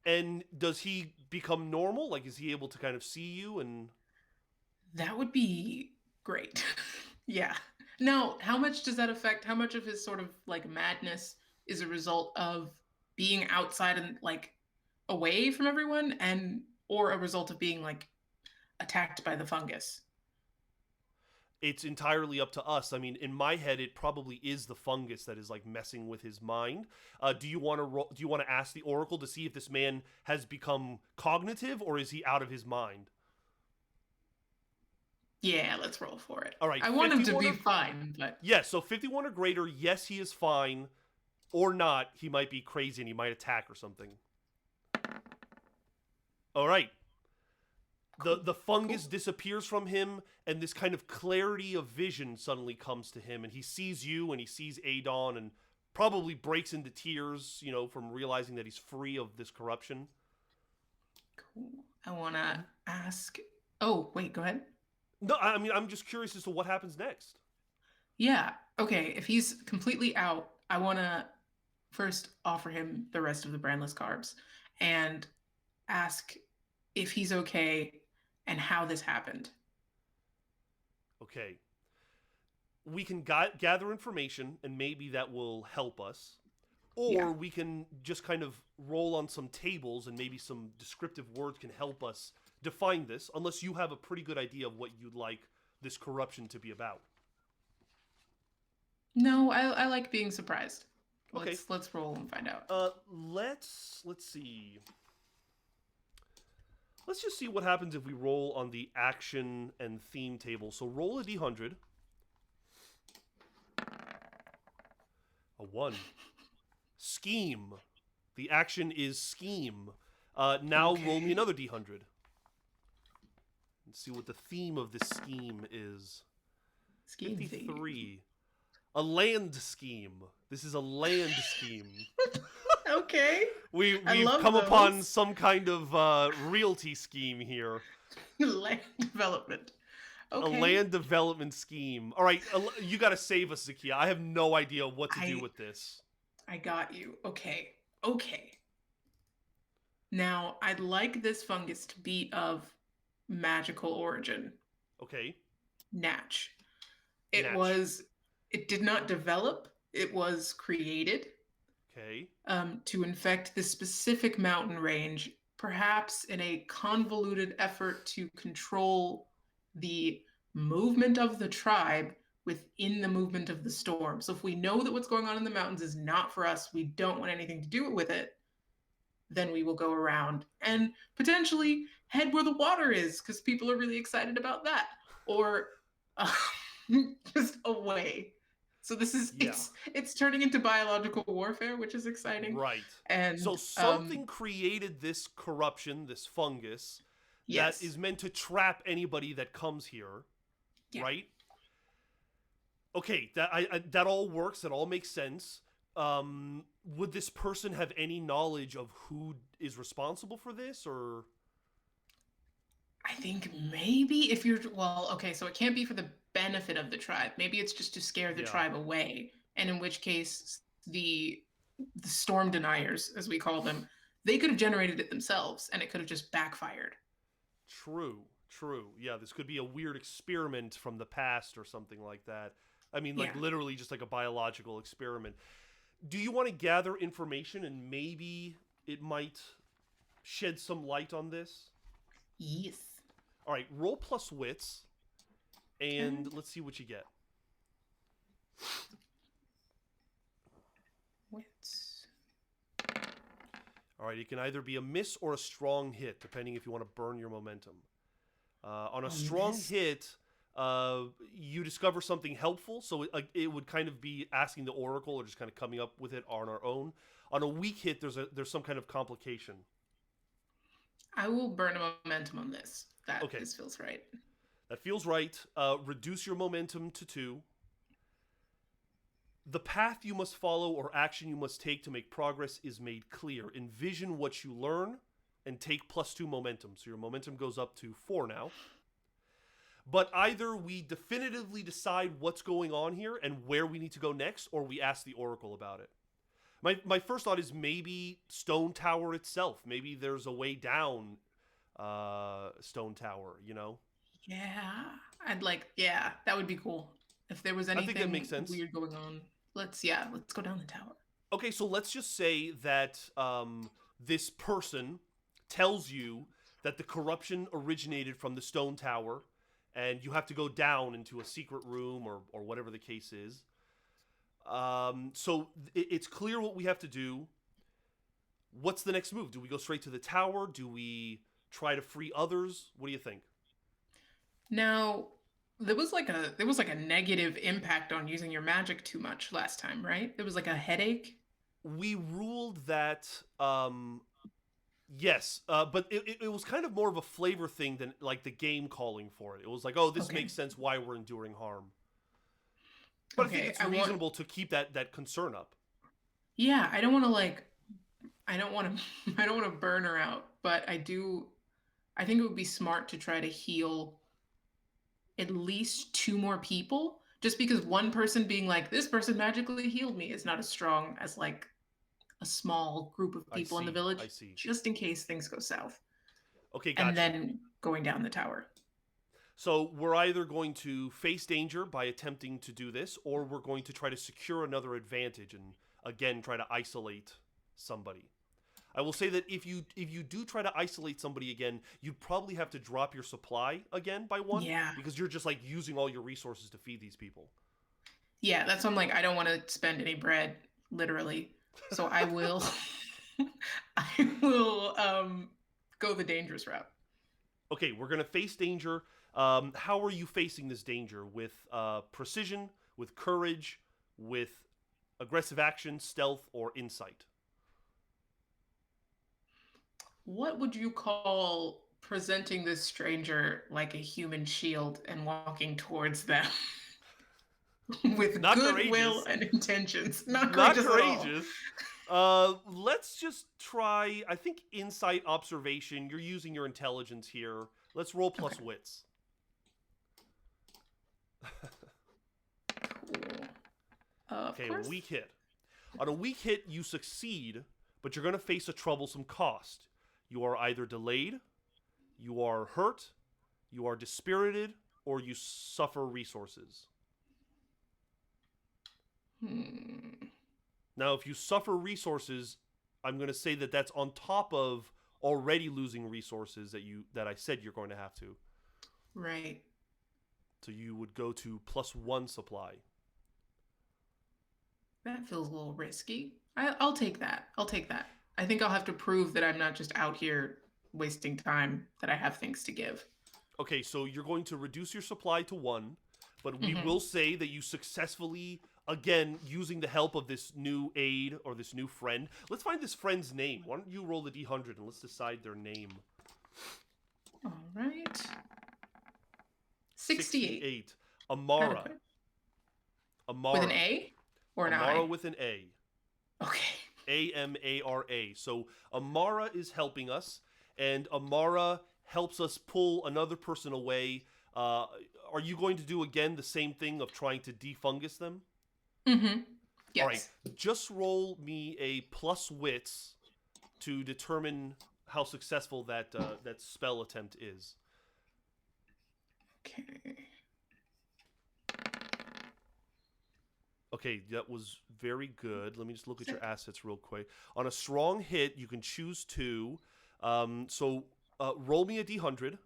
And does he become normal? Like, is he able to kind of see you? And That would be great. Yeah. Now, how much does that affect? How much of his sort of like madness is a result of being outside and like away from everyone, and or a result of being like attacked by the fungus? it's entirely up to us. I mean, in my head, it probably is the fungus that is like messing with his mind. Do you want to ask the Oracle to see if this man has become cognitive, or is he out of his mind? Yeah, let's roll for it. All right, I want him to 51 be or fine, but yes. So 51 or greater, yes, he is fine. Or not, he might be crazy and he might attack or something. All right. The fungus disappears from him, and this kind of clarity of vision suddenly comes to him, and he sees you and he sees Adon, and probably breaks into tears, from realizing that he's free of this corruption. cool. I want to ask. Oh, wait, go ahead. No, I mean, I'm just curious as to what happens next. Yeah. Okay. If he's completely out, I want to first offer him the rest of the brandless carbs and ask if he's okay and how this happened. Okay. We can gather information, and maybe that will help us. Or Yeah. we can just kind of roll on some tables, and maybe some descriptive words can help us define this, unless you have a pretty good idea of what you'd like this corruption to be about. No, I like being surprised. Okay. Let's roll and find out. Let's see. Let's just see what happens if we roll on the action and theme table. So roll a d100. A 1. Scheme. The action is scheme. Now roll me another d100. And see what the theme of this scheme is. Scheme 53. A land scheme. This is a land scheme. Okay. We've love come those. upon some kind of realty scheme here. Land development. Okay. A land development scheme. All right, you got to save us, Zakiya. I have no idea what to do with this. I got you. Okay. Okay. Now, I'd like this fungus to be of magical origin. Okay. Natch. Natch. It did not develop. It was created. Okay. To infect this specific mountain range, perhaps in a convoluted effort to control the movement of the tribe within the movement of the storm. So if we know that what's going on in the mountains is not for us, we don't want anything to do with it, then we will go around and potentially head where the water is, because people are really excited about that. Or just away. So this is it's turning into biological warfare, which is exciting. Right. And so something created this corruption, this fungus, that is meant to trap anybody that comes here. Yeah. Right? Okay, that all works. That all makes sense. Would this person have any knowledge of who is responsible for this, or? I think maybe if you're so it can't be for the benefit of the tribe. Maybe it's just to scare the tribe away, and in which case the storm deniers, as we call them, they could have generated it themselves, and it could have just backfired. True. Yeah, this could be a weird experiment from the past or something like that. I mean, like Yeah. literally just like a biological experiment. Do you want to gather information and maybe it might shed some light on this? Yes. All right, roll plus wits, Okay. and let's see what you get. Wits. All right, it can either be a miss or a strong hit, depending if you want to burn your momentum. On a strong Miss. hit, you discover something helpful, so it would kind of be asking the oracle or just kind of coming up with it on our own. On a weak hit, there's some kind of complication. I will burn a momentum on this. Okay, This feels right. that feels right. Reduce your momentum to 2. The path you must follow or action you must take to make progress is made clear. Envision what you learn and take +2 momentum. So your momentum goes up to 4 now. But either we definitively decide what's going on here and where we need to go next, or we ask the oracle about it. My first thought is maybe Stone Tower itself. Maybe there's a way down Stone Tower, you know? Yeah. That would be cool. If there was I think that makes anything sense. weird going on, let's go down the tower. Okay, so let's just say that this person tells you that the corruption originated from the Stone Tower, and you have to go down into a secret room or whatever the case is. So it's clear what we have to do. What's the next move? Do we go straight to the tower? Do we try to free others? What do you think? Now, there was like a negative impact on using your magic too much last time, right? There was like a headache. We ruled that yes, but it was kind of more of a flavor thing than like the game calling for it. It was like, oh, this Okay. makes sense why we're enduring harm. But I think it's reasonable to keep that concern up. Yeah, I don't want to I don't want to I don't want to burn her out, but I think it would be smart to try to heal at least 2 more people, just because one person being like, this person magically healed me is not as strong as like a small group of people in the village, I see. just in case things go south. Okay, gotcha. And then going down the tower. So we're either going to face danger by attempting to do this, or we're going to try to secure another advantage and again try to isolate somebody. I will say that if you do try to isolate somebody again, you'd probably have to drop your supply again by 1. Yeah. Because you're just like using all your resources to feed these people. Yeah, that's why I'm like, I don't want to spend any bread, literally. So I will go the dangerous route. Okay, we're gonna face danger. How are you facing this danger? With precision, with courage, with aggressive action, stealth, or insight? What would you call presenting this stranger like a human shield and walking towards them with Not goodwill courageous. and intentions? Not Not courageous. courageous. Let's just try, I think, insight observation. You're using your intelligence here. Let's roll plus Okay. wits. Cool. Okay, Of course. weak hit. On a weak hit, you succeed, but you're going to face a troublesome cost. You are either delayed, you are hurt, you are dispirited, or you suffer resources. Now, if you suffer resources, I'm going to say that that's on top of already losing resources that I said you're going to have to. Right. So you would go to +1 supply. That feels a little risky. I'll take that. I think I'll have to prove that I'm not just out here wasting time, that I have things to give. Okay, so you're going to reduce your supply to 1, but we will say that you successfully, again, using the help of this new aid or this new friend. Let's find this friend's name. Why don't you roll the D100 and let's decide their name. All right. 68. Amara. Amara. With an A or an Amara I? with an A. Okay. Amara. So Amara is helping us, and Amara helps us pull another person away. Are you going to do again the same thing of trying to defungus them? Mm-hmm. Yes. All right. Just roll me a plus wits to determine how successful that spell attempt is. Okay. Okay, that was very good. Let me just look at your assets real quick. On a strong hit, you can choose two. Roll me a d100.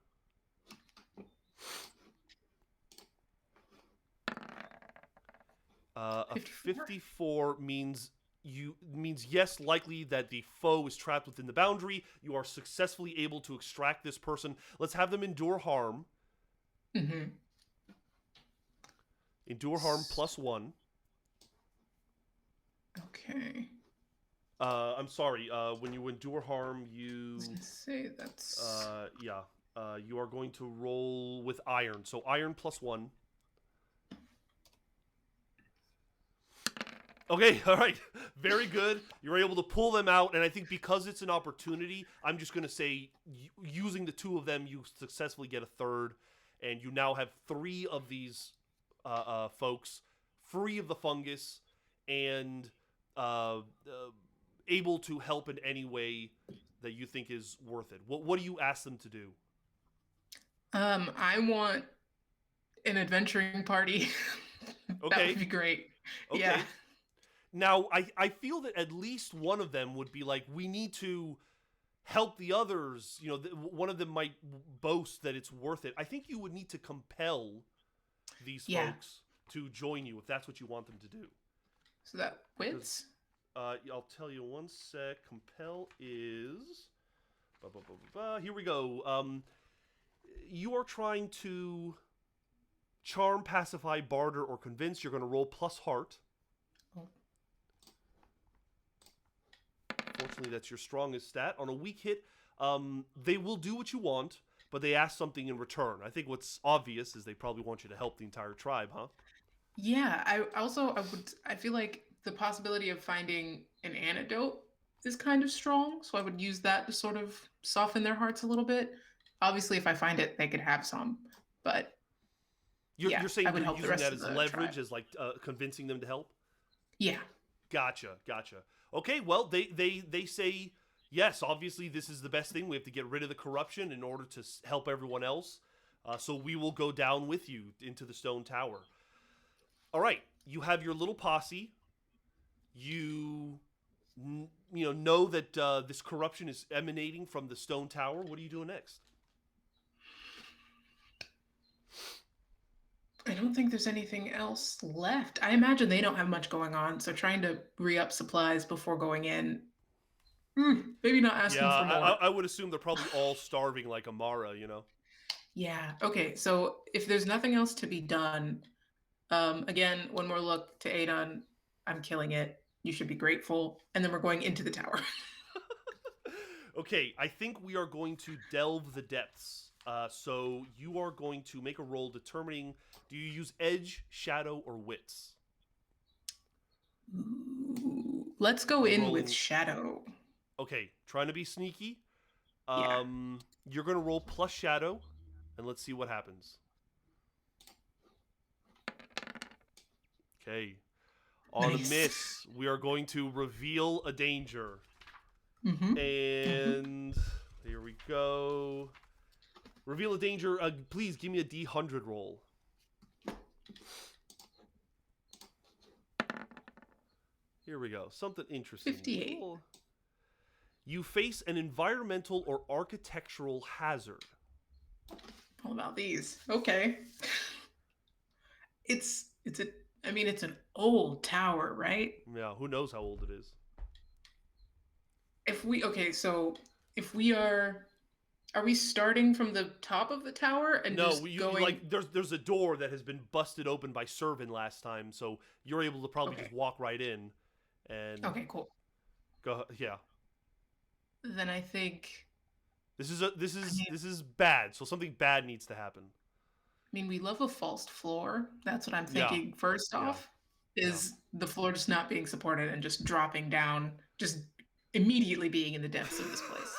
A 54 means yes, likely that the foe is trapped within the boundary. You are successfully able to extract this person. Let's have them endure harm. Mm-hmm. Endure harm +1. Okay. I'm sorry. When you endure harm, you. I was gonna say that's. Yeah. You are going to roll with iron. So iron +1. Okay, all right. Very good. You're able to pull them out, and I think because it's an opportunity, I'm just going to say using the two of them, you successfully get a third, and you now have 3 of these folks free of the fungus and able to help in any way that you think is worth it. What do you ask them to do? I want an adventuring party. That Okay. would be great. Okay. Yeah. Now, I feel that at least one of them would be like, we need to help the others. You know, one of them might boast that it's worth it. I think you would need to compel these folks to join you if that's what you want them to do. So that wits? I'll tell you one sec. Compel is... Here we go. You are trying to charm, pacify, barter, or convince. You're going to roll plus heart. Fortunately, that's your strongest stat. On a weak hit, they will do what you want, but they ask something in return. I think what's obvious is they probably want you to help the entire tribe, huh? Yeah, I feel like the possibility of finding an antidote is kind of strong, so I would use that to sort of soften their hearts a little bit. Obviously, if I find it, they could have some, but You're saying I would you're help the using rest that of as the leverage, tribe. as like convincing them to help? Yeah. Gotcha. Okay, well, they say, yes, obviously this is the best thing. We have to get rid of the corruption in order to help everyone else. So we will go down with you into the stone tower. All right, you have your little posse. You know that this corruption is emanating from the stone tower. What are you doing next? I don't think there's anything else left. I imagine they don't have much going on, so trying to re-up supplies before going in. Maybe not Yeah, asking for more. I would assume they're probably all starving like Amara, you know? Yeah. Okay. So if there's nothing else to be done, again, one more look to Adon. I'm killing it. You should be grateful. And then we're going into the tower. Okay, I think we are going to delve the depths. So you are going to make a roll determining, do you use edge, shadow, or wits? Ooh, let's go You're in with rolling... shadow. Okay, trying to be sneaky. Yeah. You're going to roll plus shadow, and let's see what happens. Okay. On a miss, we are going to reveal a danger. And here we go. Reveal a danger. Please give me a D100 roll. Here we go. Something interesting. 58. You face an environmental or architectural hazard. All about these. Okay. It's an old tower, right? Yeah, who knows how old it is. If we are we starting from the top of the tower and going? Like there's a door that has been busted open by Servant last time, so you're able to probably just walk right in. And okay, cool. Go, yeah. Then I think this is bad. So something bad needs to happen. I mean, we love a false floor. That's what I'm thinking. First off, is the floor just not being supported and just dropping down, just immediately being in the depths of this place.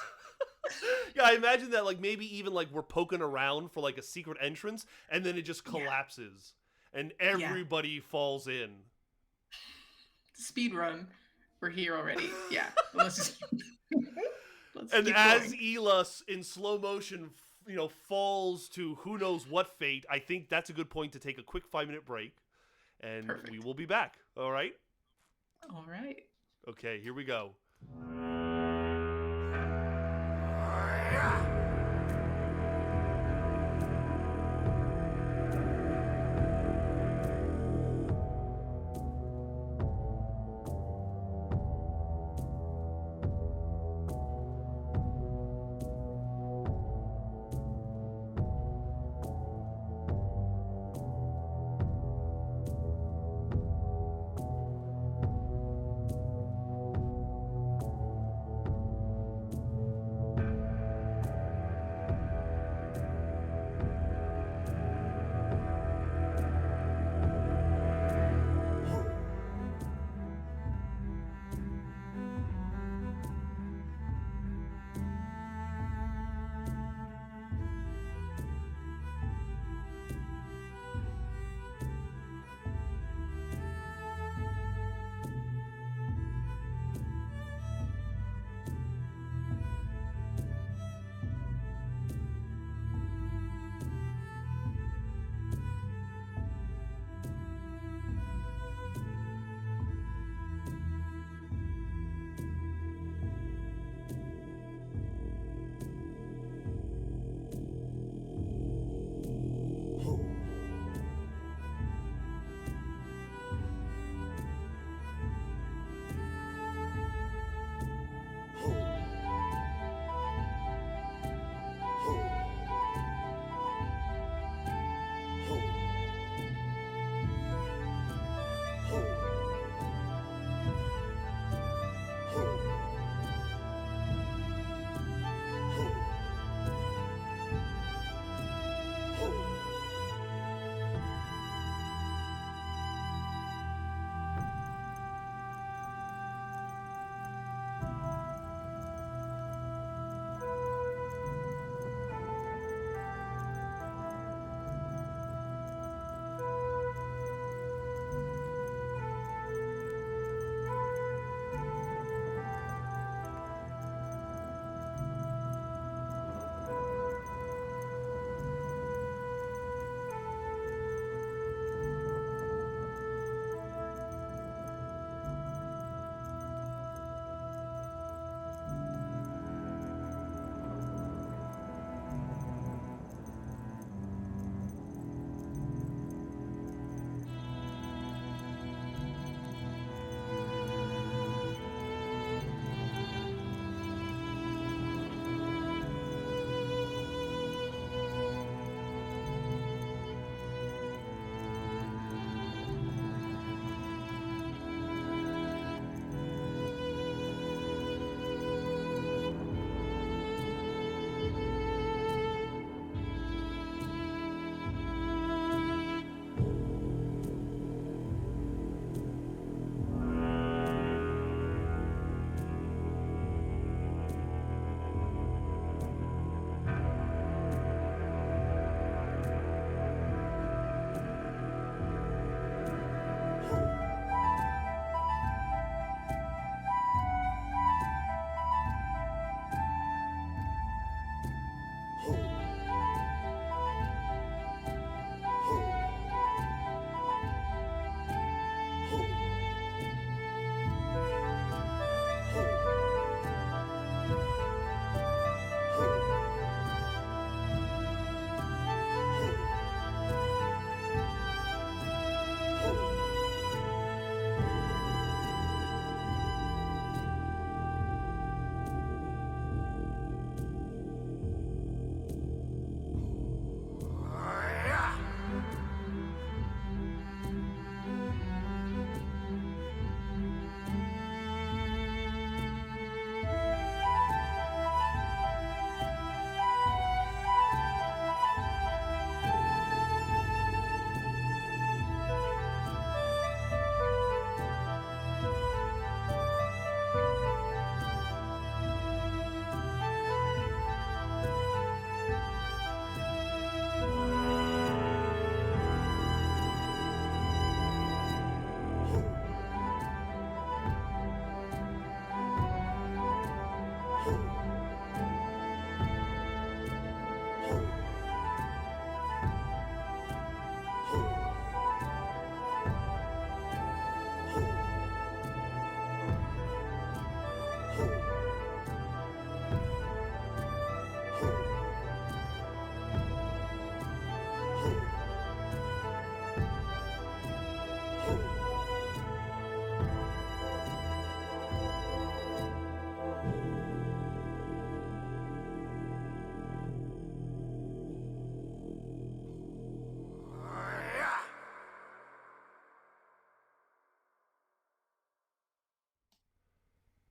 Yeah, I imagine that like maybe even like we're poking around for like a secret entrance, and then it just collapses, and everybody falls in. Speed run. We're here already. Yeah. Let's just. And as Eala in slow motion, falls to who knows what fate, I think that's a good point to take a quick 5-minute break. and Perfect. we will be back. All right? All right. Okay, here we go.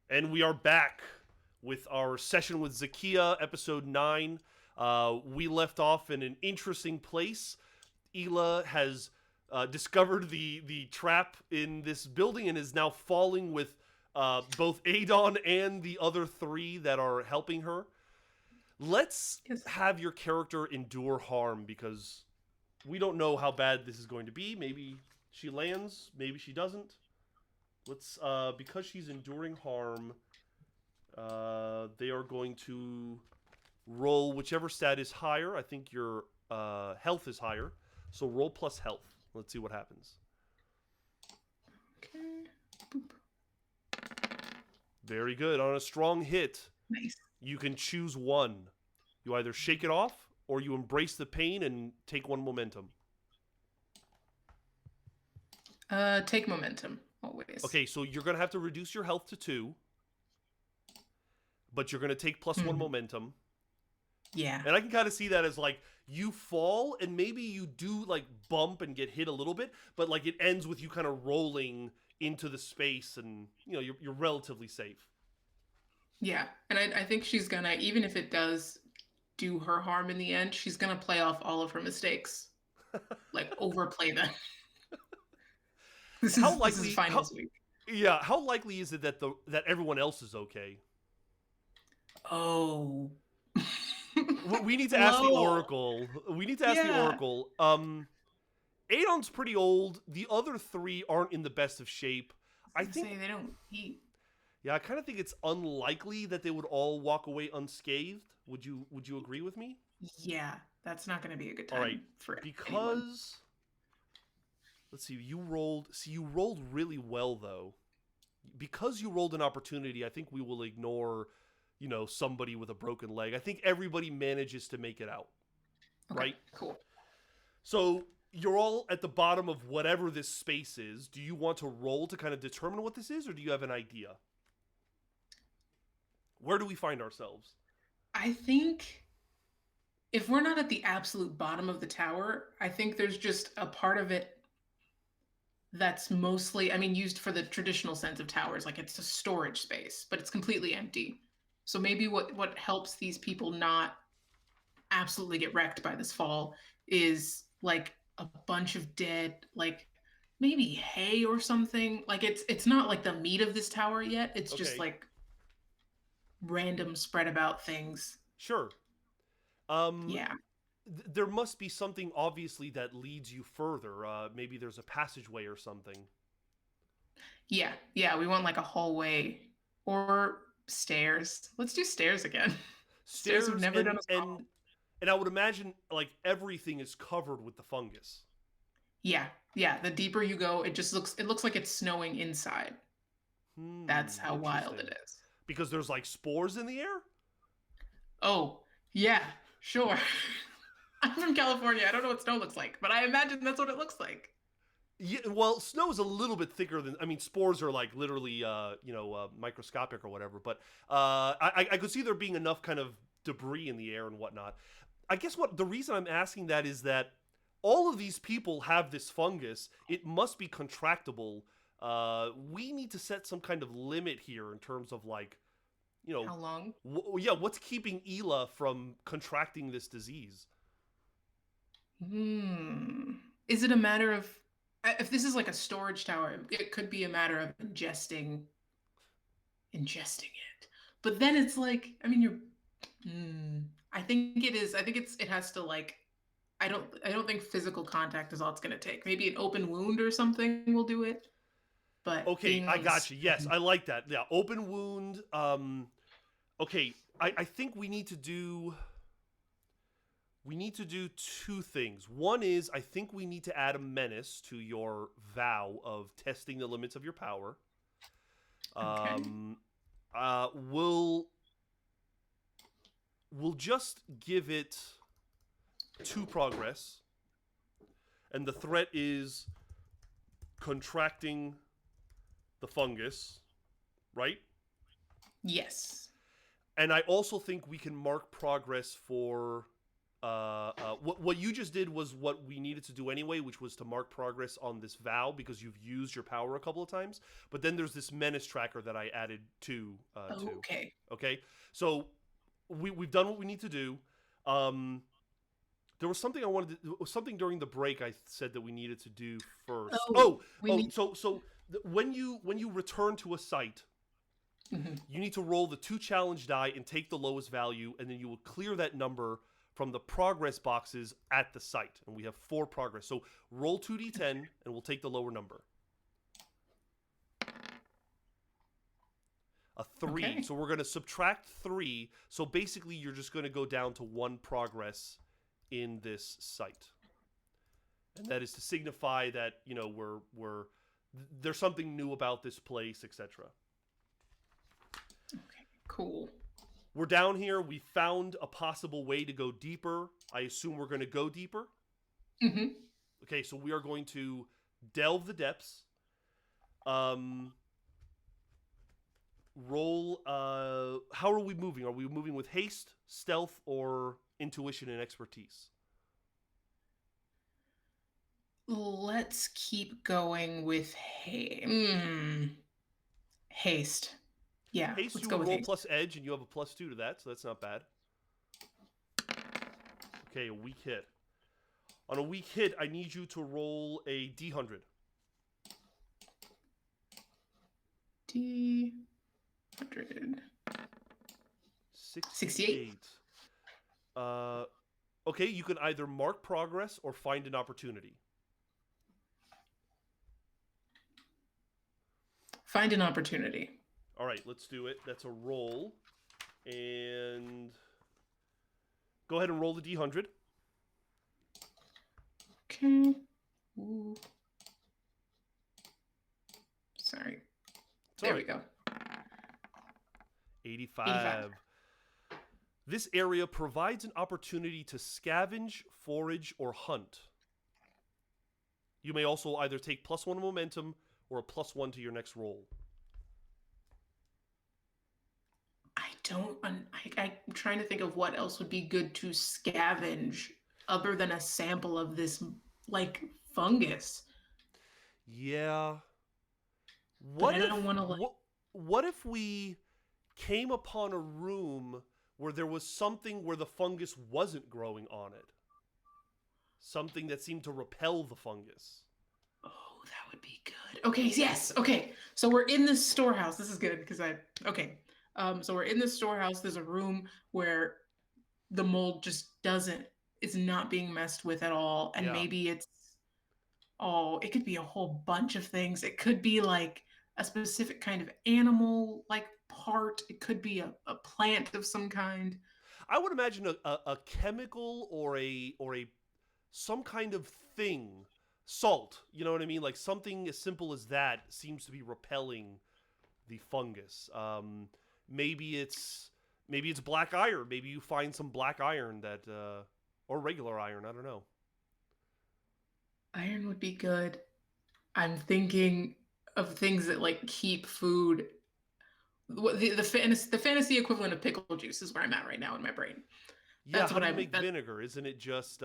And we are back with our session with Zakiya, episode 9. We left off in an interesting place. Eala has discovered the trap in this building and is now falling with both Adon and the other 3 that are helping her. Let's have your character endure harm because we don't know how bad this is going to be. Maybe she lands, maybe she doesn't. Let's, because she's enduring harm, they are going to roll whichever stat is higher. I think your health is higher. So roll plus health. Let's see what happens. Okay. Boop. Very good. On a strong hit, Nice. you can choose one. You either shake it off or you embrace the pain and take 1 momentum. Take momentum, always. Okay, so you're going to have to reduce your health to 2. But you're going to take plus 1 momentum. Yeah. And I can kind of see that as like you fall and maybe you do like bump and get hit a little bit, but like it ends with you kind of rolling into the space and you know you're relatively safe. Yeah. And I think she's gonna, even if it does do her harm in the end, she's gonna play off all of her mistakes. Like overplay them. This is finals week. Yeah, how likely is it that that everyone else is okay? Oh. We need to ask the Oracle. We need to ask the Oracle. Adon's pretty old. The other 3 aren't in the best of shape. I think they don't eat. Yeah, I kind of think it's unlikely that they would all walk away unscathed. Would you agree with me? Yeah, that's not going to be a good time. All right, for because anyone. Let's see, you rolled really well though. Because you rolled an opportunity, I think we will ignore, you know, somebody with a broken leg. I think everybody manages to make it out. Okay, right? Cool. So you're all at the bottom of whatever this space is. Do you want to roll to kind of determine what this is, or do you have an idea? Where do we find ourselves? I think if we're not at the absolute bottom of the tower, I think there's just a part of it that's mostly, I mean, used for the traditional sense of towers. Like it's a storage space, but it's completely empty. So maybe what helps these people not absolutely get wrecked by this fall is like a bunch of dead, like maybe hay or something. Like it's not like the meat of this tower yet. It's just like random spread about things. Sure. Yeah. There must be something obviously that leads you further. Maybe there's a passageway or something. Yeah. We want like a hallway or stairs. Let's do stairs again. Stairs we've never done as well. And I would imagine like everything is covered with the fungus. Yeah. The deeper you go, it looks like it's snowing inside. That's how wild it is. Because there's like spores in the air? Oh, yeah, sure. I'm from California. I don't know what snow looks like, but I imagine that's what it looks like. Yeah, well, snow is a little bit thicker than, I mean, spores are like literally, microscopic or whatever, but I could see there being enough kind of debris in the air and whatnot. I guess the reason I'm asking that is that all of these people have this fungus. It must be contractable. We need to set some kind of limit here in terms of like, you know, how long? What's keeping Eala from contracting this disease? Is it a matter of, if this is like a storage tower, it could be a matter of ingesting it. But then it's like, I mean, I think it is. I think it has to like, I don't think physical contact is all it's going to take. Maybe an open wound or something will do it. But okay, I got you. Yes, I like that. Yeah, open wound. Okay, I think we need to do 2 things. One is I think we need to add a menace to your vow of testing the limits of your power. Okay. We'll just give it 2 progress, and the threat is contracting the fungus, right? Yes. And I also think we can mark progress for What you just did was what we needed to do anyway, which was to mark progress on this vow because you've used your power a couple of times. But then there's this menace tracker that I added to. Okay. Okay, so we've done what we need to do. There was something I wanted to, something during the break I said that we needed to do first. We need. When you return to a site, Mhm. you need to roll the 2 challenge die and take the lowest value, and then you will clear that number from the progress boxes at the site. And we have 4 progress. So roll 2d10 and we'll take the lower number. A 3. Okay. So we're going to subtract 3. So basically you're just going to go down to 1 progress in this site. And that is to signify that, you know, we're there's something new about this place, etc. Okay. Cool. We're down here. We found a possible way to go deeper. I assume we're going to go deeper. Mm-hmm. Okay, so we are going to delve the depths. Roll. How are we moving? Are we moving with haste, stealth, or intuition and expertise? Let's keep going with haste. Yeah, Haste, let's you go will with roll haste. plus edge, and you have a +2 to that, so that's not bad. Okay, a weak hit. On a weak hit, I need you to roll a D100. D100. 68. Okay, you can either mark progress or find an opportunity. Find an opportunity. All right, let's do it. That's a roll. And go ahead and roll the D100. Okay. Ooh. Sorry. There we go. 85. This area provides an opportunity to scavenge, forage, or hunt. You may also either take +1 momentum or a +1 to your next roll. I'm trying to think of what else would be good to scavenge other than a sample of this, like, fungus. Yeah. But I don't want to, What if we came upon a room where there was something where the fungus wasn't growing on it? Something that seemed to repel the fungus. Oh, that would be good. Okay, yes. Okay. So we're in this storehouse. This is good because so we're in this storehouse. There's a room where the mold just it's not being messed with at all. And Yeah. maybe it could be a whole bunch of things. It could be like a specific kind of animal, like part. It could be a plant of some kind. I would imagine a chemical or some kind of thing. Salt, you know what I mean? Like something as simple as that seems to be repelling the fungus. Maybe it's black iron. Maybe you find some black iron that or regular iron, I don't know. Iron would be good. I'm thinking of things that like keep food. The fantasy equivalent of pickle juice is where I'm at right now in my brain. Yeah, that's how do you make vinegar? Isn't it just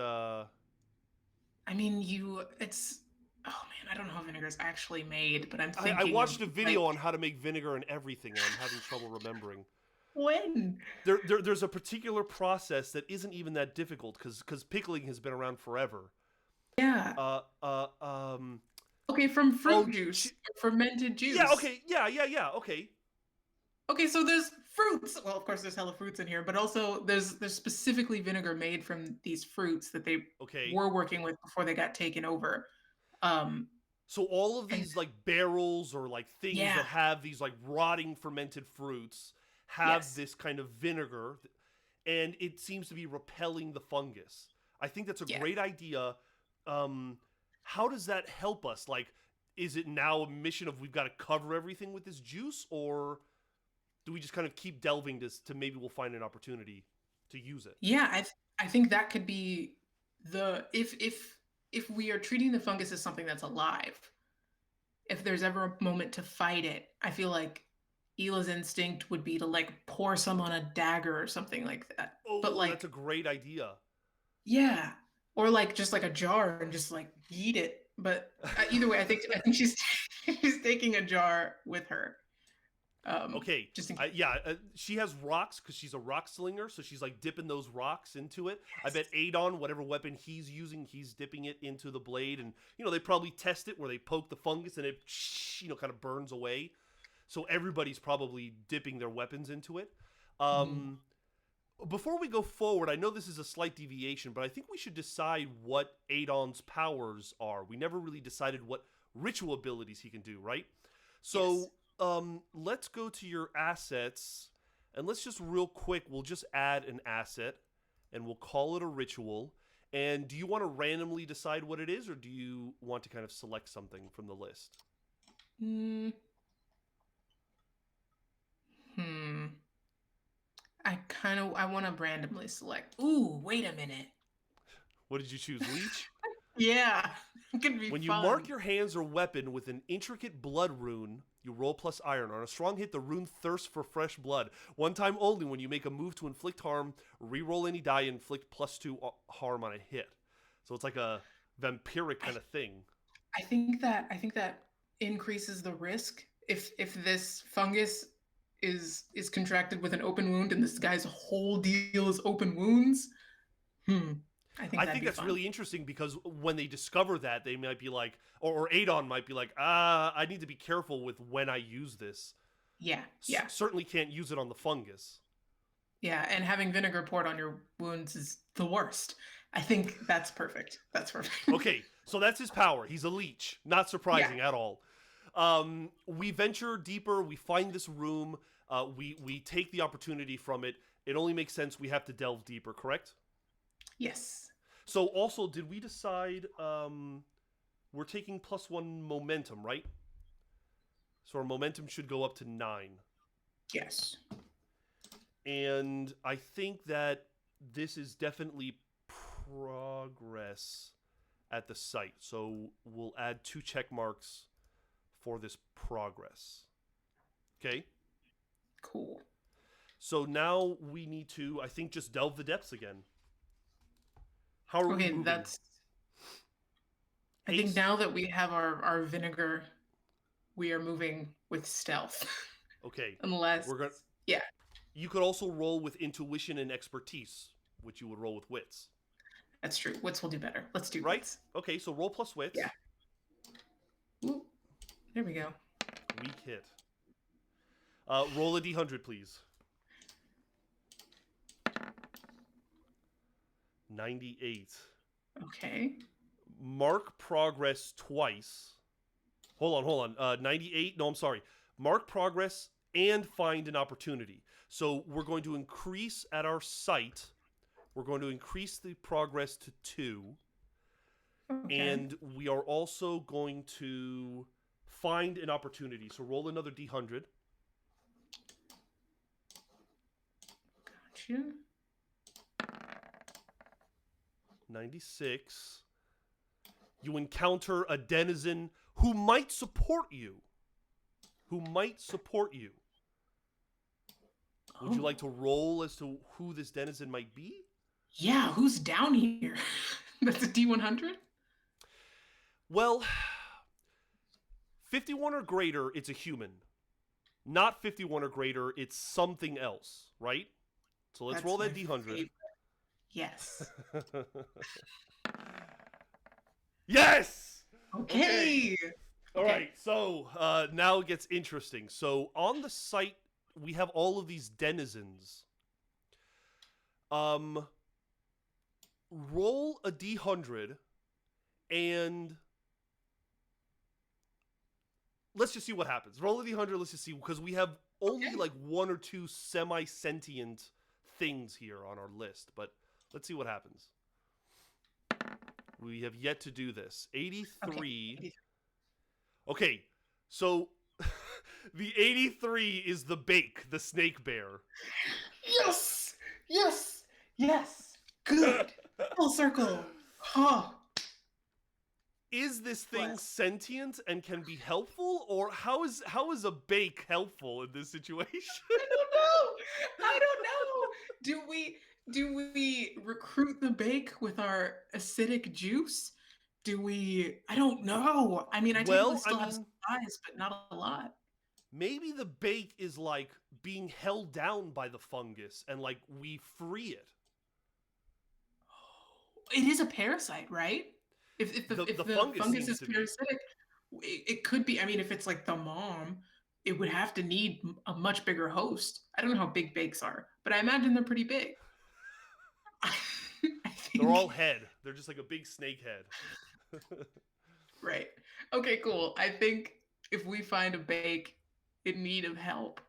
I mean, oh man, I don't know how vinegar is actually made, but I'm thinking I watched a video on how to make vinegar and everything, and I'm having trouble remembering. When? There's a particular process that isn't even that difficult because pickling has been around forever. Yeah. Okay, from fruit juice, fermented juice. Yeah. Okay. Yeah. Okay. Okay, so there's fruits. Well, of course, there's hella fruits in here, but also there's specifically vinegar made from these fruits that they were working with before they got taken over. So all of these like barrels or like things that have these like rotting fermented fruits have this kind of vinegar, and it seems to be repelling the fungus. I think that's a great idea. How does that help us? Like, is it now a mission of we've got to cover everything with this juice, or do we just kind of keep delving to maybe we'll find an opportunity to use it? Yeah, I think that could be if we are treating the fungus as something that's alive, if there's ever a moment to fight it, I feel like Eala's instinct would be to like pour some on a dagger or something like that. Oh, but like that's a great idea. Yeah, or like just like a jar and just like eat it. But either way, I think she's she's taking a jar with her. Okay, Just in case. yeah, she has rocks because she's a rock slinger, so she's like dipping those rocks into it. I Yes. bet Adon, whatever weapon he's using, he's dipping it into the blade, and they probably test it where they poke the fungus and it kind of burns away. So everybody's probably dipping their weapons into it. Mhm. Um, Before we go forward, I know this is a slight deviation, but I think we should decide what Adon's powers are. We never really decided what ritual abilities he can do, right? Yes. So, let's go to your assets, and let's just real quick, we'll just add an asset, and we'll call it a ritual. And do you want to randomly decide what it is, or do you want to kind of select something from the list? Mm, hmm. I want to randomly select. Ooh, wait a minute. What did you choose, Leech? Yeah, it could be When you mark fun. your hands or weapon with an intricate blood rune, you roll plus iron. On a strong hit, the rune thirsts for fresh blood. One time only when you make a move to inflict harm, re-roll any die and inflict +2 harm on a hit. So it's like a vampiric I, kind of thing. I think that increases the risk if this fungus is contracted with an open wound and this guy's whole deal is open wounds. Hmm. I think I that'd think be that's fun. really interesting because when they discover that, they might be like, or Adon might be like, I need to be careful with when I use this. Yeah, yeah, Certainly can't use it on the fungus. yeah. And having vinegar poured on your wounds is the worst. I think that's perfect. That's perfect. Okay, so that's his power. He's a leech. Not Yeah. surprising at all. We venture deeper. We find this room. We take the opportunity from it. It only makes sense we have to delve deeper, correct? Yes. So also, did we decide we're taking +1 momentum, right? So our momentum should go up to 9. Yes. And I think that this is definitely progress at the site. So we'll add 2 check marks for this progress. Okay? Cool. So now we need to, I think, just delve the depths again. How are we Okay, moving? that's I think Haste? now that we have our vinegar, we are moving with stealth. Okay. Unless We're going to yeah, You could also roll with intuition and expertise, which you would roll with wits. that's true. Wits will do better. Let's do Right? wits. Okay, so roll plus Yeah. wits. Ooh, there we go. Weak hit. Roll a d100, please. 98. Okay. Mark progress twice. Hold on. 98. No, I'm sorry. Mark progress and find an opportunity. So we're going to increase at our site. We're going to increase the progress to 2. Okay. And we are also going to find an opportunity. So roll another d100. Gotcha. 96. You encounter a denizen who might support you. Would you Oh. like to roll as to who this denizen might be? Yeah, who's down here? That's a D100? Well, 51 or greater, it's a human. Not 51 or greater, it's something else, right? So let's That's roll my that d100. favorite. Yes. Yes! Okay. All Okay. right, so now it gets interesting. So on the site, we have all of these denizens. Roll a d100, and let's just see what happens. Roll a d100, let's just see, because we have only Okay. like 1 or 2 semi-sentient things here on our list, but let's see what happens. We have yet to do this. 83. Okay. Okay, so the 83 is the bake, the snake bear. Yes! Yes! Yes! Good! Full circle! Oh, Is this thing bless. sentient and can be helpful, or how is a bake helpful in this situation? I don't know! I don't know! Do we recruit the bake with our acidic juice? Do we? I don't know. I mean, I technically Well, I still have mean, supplies, but not a lot. maybe the bake is like being held down by the fungus and like we free it. It is a parasite, right? If the The if the fungus fungus seems is to be. parasitic, it could be. I mean, if it's like the mom, it would have to need a much bigger host. I don't know how big bakes are, but I imagine they're pretty big. I They're all think. head. They're just like a big snake head. Right. Okay, cool. I think if we find a bake in need of help,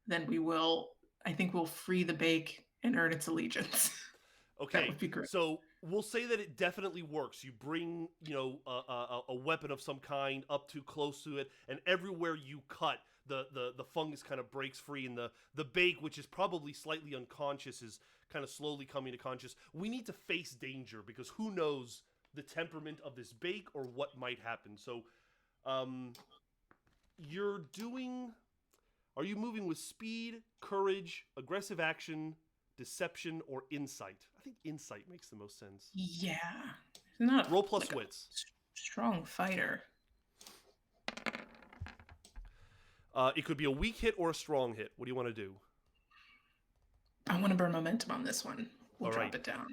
then we will. I think we'll free the bake and earn its allegiance. That Okay, would be great. so we'll say that it definitely works. You bring, a weapon of some kind up too close to it, and everywhere you cut, the fungus kind of breaks free, and the bake, which is probably slightly unconscious, is kind of slowly coming to conscious. We need to face danger because who knows the temperament of this bake or what might happen. So, um, you're doing. Are you moving with speed, courage, aggressive action, deception, or insight? I think insight makes the most sense. Yeah, not Roll plus like a wits. strong fighter. It could be a weak hit or a strong hit. What do you want to do? I want to burn momentum on this one. We'll All right. drop it down.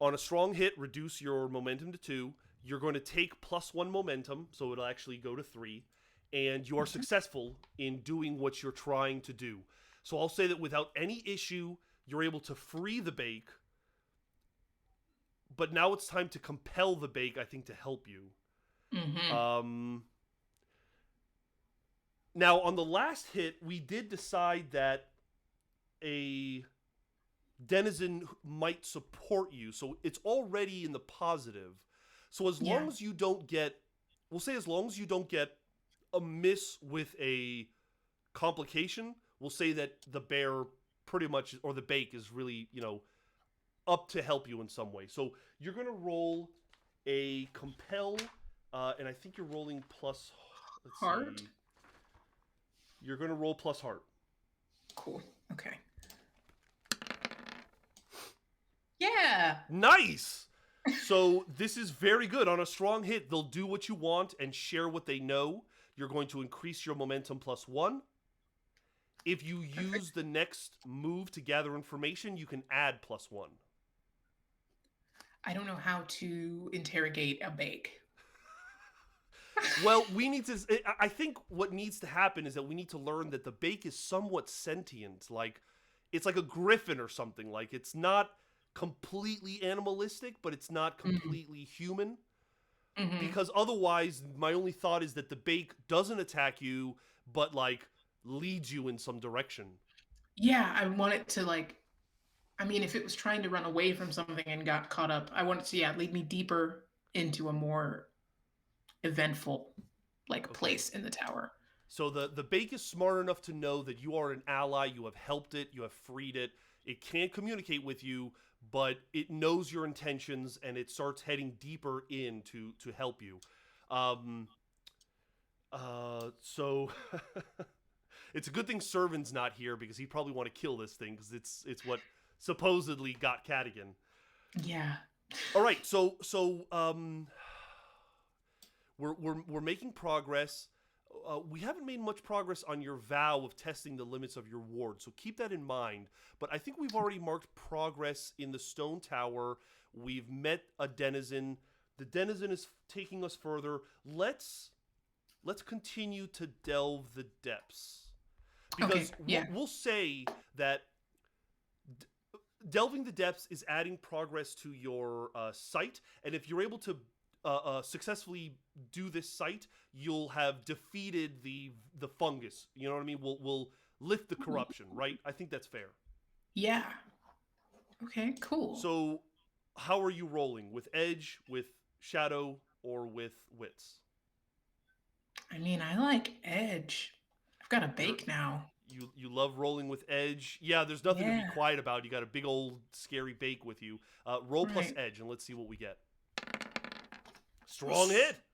On a strong hit, reduce your momentum to 2. You're going to take +1 momentum, so it'll actually go to 3. And you are Mhm. successful in doing what you're trying to do. So I'll say that without any issue, you're able to free the bake. But now it's time to compel the bake, I think, to help you. Mhm. Um, Now, on the last hit, we did decide that a denizen might support you, so it's already in the positive. So as Yeah. long as you don't get, we'll say, as long as you don't get a miss with a complication, we'll say that the bear pretty much, or the bake is really, up to help you in some way. So you're gonna roll a compel, and I think you're rolling plus. Let's Heart. see. You're gonna roll plus heart. Cool. Okay. Yeah. Nice. So this is very good. On a strong hit, they'll do what you want and share what they know. You're going to increase your momentum +1. If you Perfect. use the next move to gather information, you can add +1. I don't know how to interrogate a bake. Well, we need to. I think what needs to happen is that we need to learn that the bake is somewhat sentient. Like, it's like a griffin or something. Like, it's not completely animalistic, but it's not Mhm. completely human. Mhm. Because otherwise, my only thought is that the bake doesn't attack you, but like leads you in some direction. Yeah, I want it to like. I mean, if it was trying to run away from something and got caught up, I want it to lead me deeper into a more eventful like Okay. place in the tower. So the bake is smart enough to know that you are an ally, you have helped it, you have freed it. It can't communicate with you, but it knows your intentions and it starts heading deeper in to help you. Um so it's a good thing Servan's not here because he'd probably want to kill this thing because it's what supposedly got Cadigan. Yeah. All right, so we're making progress. We haven't made much progress on your vow of testing the limits of your ward, so keep that in mind. But I think we've already marked progress in the stone tower. We've met a denizen. The denizen is taking us further. Let's continue to delve the depths Okay. because we'll, Yeah. we'll say that delving the depths is adding progress to your site, and if you're able to successfully do this site, you'll have defeated the fungus. You know what I mean? We'll lift the corruption, right? I think that's fair. Yeah. Okay, cool. So, how are you rolling? With edge, with shadow, or with wits? I mean, I like Edge. I've got a You're bake now. you love rolling with edge. Yeah, there's nothing to be Yeah. quiet about. You got a big old scary bake with you. Roll plus Right. edge, and let's see what we get. Strong Yes. hit.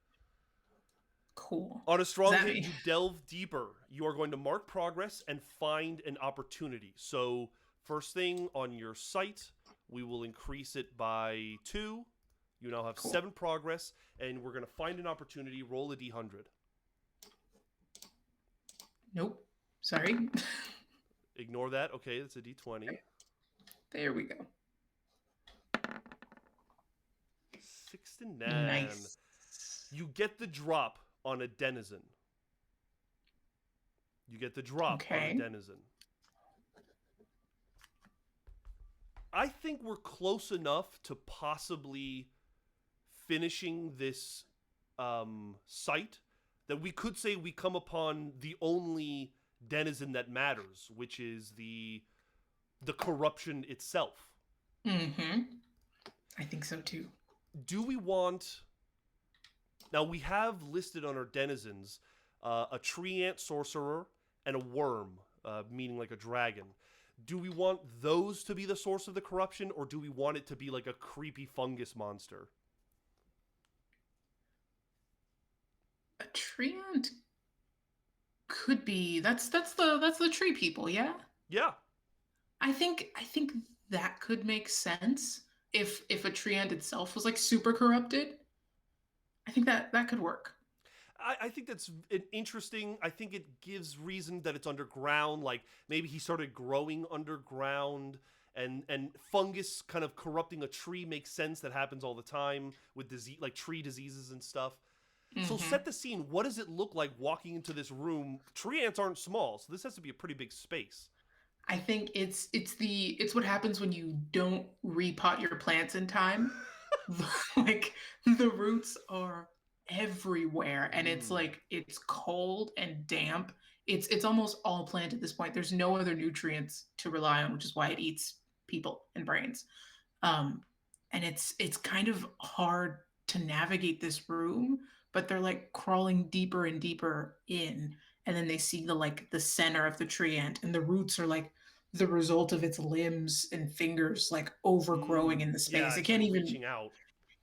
Cool. On a Does strong that hit, mean? you delve deeper. You are going to mark progress and find an opportunity. So First thing on your site, we will increase it by 2. You now have Cool. 7 progress, and we're going to find an opportunity. Roll a d100. Nope. Sorry. Ignore that. Okay, that's a d20. There we go. 69. Nice. You get the drop on a denizen. You get the drop on a denizen. I think we're close enough to possibly finishing this site that we could say we come upon the only denizen that matters, which is the corruption itself. Mm-hmm. I think so too. Do we want... Now, we have listed on our denizens a tree ant sorcerer and a worm, meaning like a dragon. Do we want those to be the source of the corruption, or do we want it to be like a creepy fungus monster? A tree ant could be. That's the tree people, yeah? Yeah. I think that could make sense if a tree ant itself was like super corrupted. I think that could work. I think that's an interesting. I think it gives reason that it's underground. Like maybe he started growing underground, and fungus kind of corrupting a tree makes sense. That happens all the time with disease, like tree diseases and stuff. Mm-hmm. So set the scene. What does it look like walking into this room? Tree ants aren't small, so this has to be a pretty big space. I think it's what happens when you don't repot your plants in time. Like the roots are everywhere, and it's like it's cold and damp. It's almost all plant at this point. There's no other nutrients to rely on, which is why it eats people and brains. And it's kind of hard to navigate this room, but they're like crawling deeper and deeper in, and then they see the center of the tree ant, and the roots are like the result of its limbs and fingers like overgrowing in the space. Yeah, it can't even reaching out.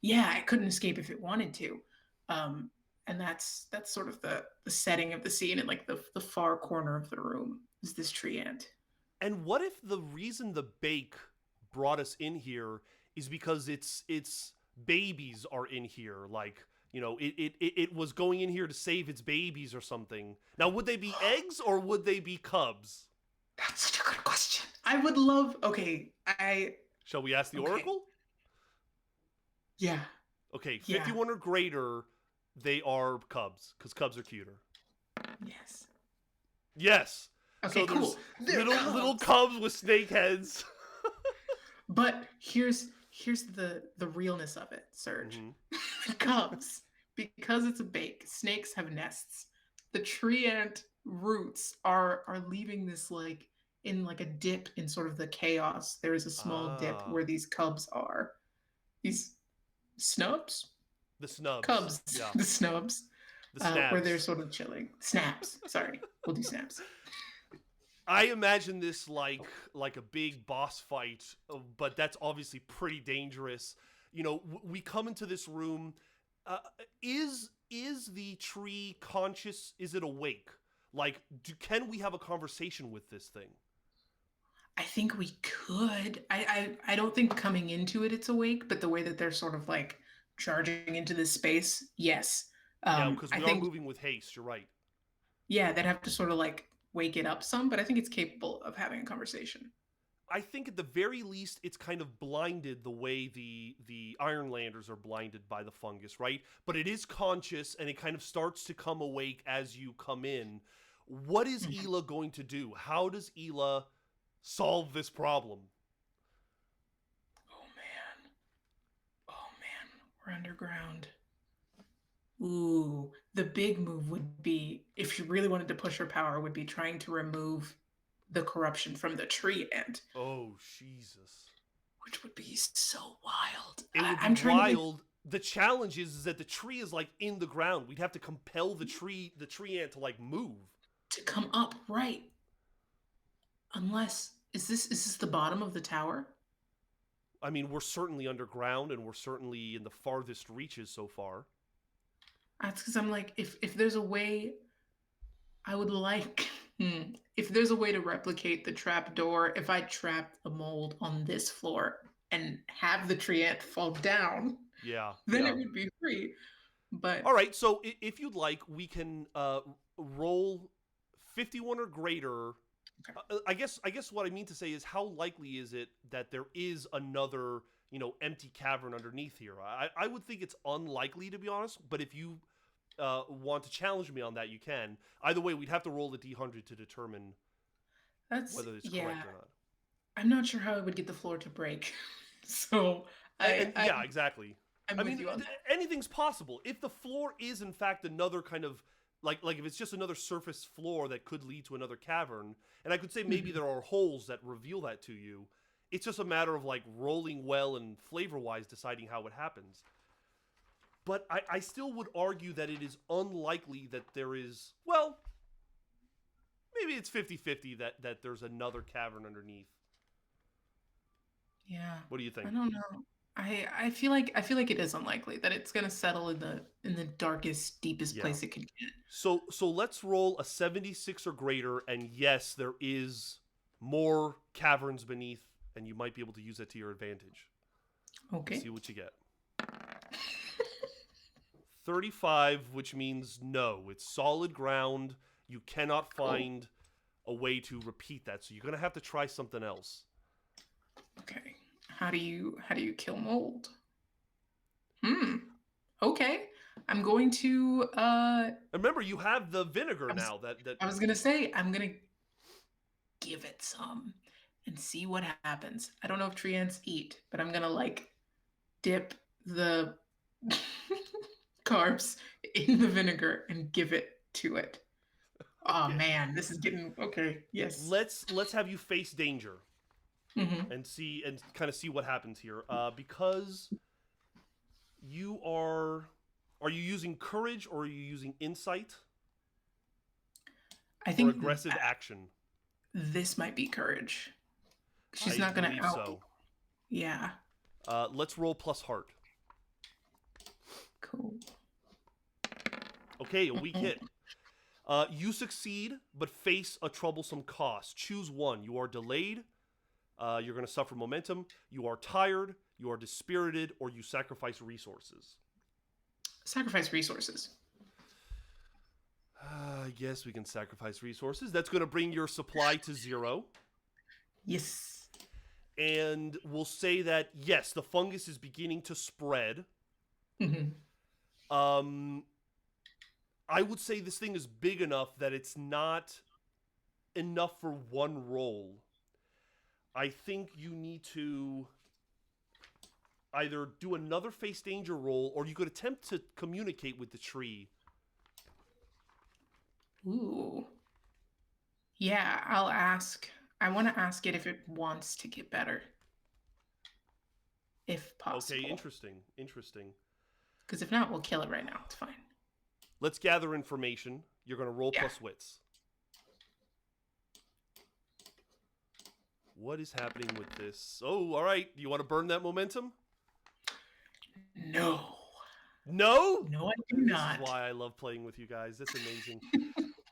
Yeah, it couldn't escape if it wanted to. And that's sort of the setting of the scene, and like the far corner of the room is this tree ant. And what if the reason the bake brought us in here is because its babies are in here? Like, you know, it was going in here to save its babies or something. Now, would they be eggs or would they be cubs? That's such a good question. I would love. Okay, Shall we ask the oracle? Yeah. Okay, 51 or greater, they are cubs, because cubs are cuter. Yes. Yes. Okay, so cool. Little cubs with snake heads. But here's the realness of it, Serge. Mm-hmm. Cubs, because it's a bake, snakes have nests. The tree ant roots are leaving this like in like a dip in sort of the chaos. There is a small dip where these cubs are. These snubs? The snubs. Cubs. Yeah. The snubs. The snaps. Where they're sort of chilling. Snaps. Sorry. We'll do snaps. I imagine this like a big boss fight, but that's obviously pretty dangerous. You know, we come into this room. Is the tree conscious? Is it awake? Like, can we have a conversation with this thing? I think we could. I don't think coming into it it's awake, but the way that they're sort of like charging into this space, yes. Yeah, because we are moving with haste. You're right. Yeah, they'd have to sort of like wake it up some, but I think it's capable of having a conversation. I think at the very least it's kind of blinded the way the Ironlanders are blinded by the fungus, right? But it is conscious, and it kind of starts to come awake as you come in. What is Eala going to do? How does Eala solve this problem? Oh man, we're underground. Ooh, the big move would be, if she really wanted to push her power, would be trying to remove the corruption from the tree ant. Oh, Jesus. Which would be so wild. It would be wild. The challenge is that the tree is like in the ground. We'd have to compel the tree ant to like move. To come up, right. Unless, is this the bottom of the tower? I mean, we're certainly underground, and we're certainly in the farthest reaches so far. That's because I'm like, if there's a way, I would like If there's a way to replicate the trap door, if I trap the mold on this floor and have the tree ant fall down, Yeah, then yeah. it would be free. But All right, so if you'd like, we can roll 51 or greater. okay. I guess what I mean to say is, how likely is it that there is another, empty cavern underneath here? I would think it's unlikely, to be honest. But if you want to challenge me on that, you can. Either way, we'd have to roll the d100 to determine That's whether it's yeah. correct or not. I'm not sure how I would get the floor to break. So And I yeah, exactly. I'm I with mean, you on that. anything's possible. If the floor is in fact another kind of like if it's just another surface floor that could lead to another cavern, and I could say maybe Mhm. there are holes that reveal that to you. It's just a matter of like rolling well and flavor wise deciding how it happens. But I still would argue that it is unlikely that there is, well, maybe it's 50-50 that there's another cavern underneath. Yeah. What do you I think? don't know. I feel like it is unlikely that it's gonna settle in the darkest, deepest Yeah. place it could get. So let's roll a 76 or greater, and yes, there is more caverns beneath, and you might be able to use that to your advantage. Let's Okay. see what you get. 35, which means no. It's solid ground. You cannot Cool. find a way to repeat that, so you're gonna have to try something else. Okay. How do you kill mold? Hmm. Okay. I'm going to And remember, you have the vinegar I was now. That I was gonna say I'm gonna give it some and see what happens. I don't know if tree ants eat, but I'm gonna like dip the carbs in the vinegar and give it to it. Oh okay. man, this is getting okay. Yes. Let's have you face danger Hmm. and see and kind of see what happens here. Because you are you using courage or are you using insight I or think aggressive action? this might be courage. She's I not gonna believe out. so. Yeah. Let's roll plus heart. Cool. Okay, a weak hit. You succeed, but face a troublesome cost. Choose one. You are delayed. You're going to suffer momentum. You are tired. You are dispirited, or you sacrifice resources. Sacrifice resources. I guess we can sacrifice resources. That's going to bring your supply to 0. Yes. And we'll say that, yes, the fungus is beginning to spread. Hmm. Um, I would say this thing is big enough that it's not enough for one roll. I think you need to either do another face danger roll or you could attempt to communicate with the tree. Ooh. Yeah, I'll ask. I want to ask it if it wants to get better, if Okay, possible. interesting. Interesting. Because if not, we'll kill it right now. It's fine. Let's gather information. You're going to roll Yeah. plus wits. What is happening with this? Oh, all right. Do you want to burn that momentum? No. No? No, I do This is not. why I love playing with you guys. That's amazing.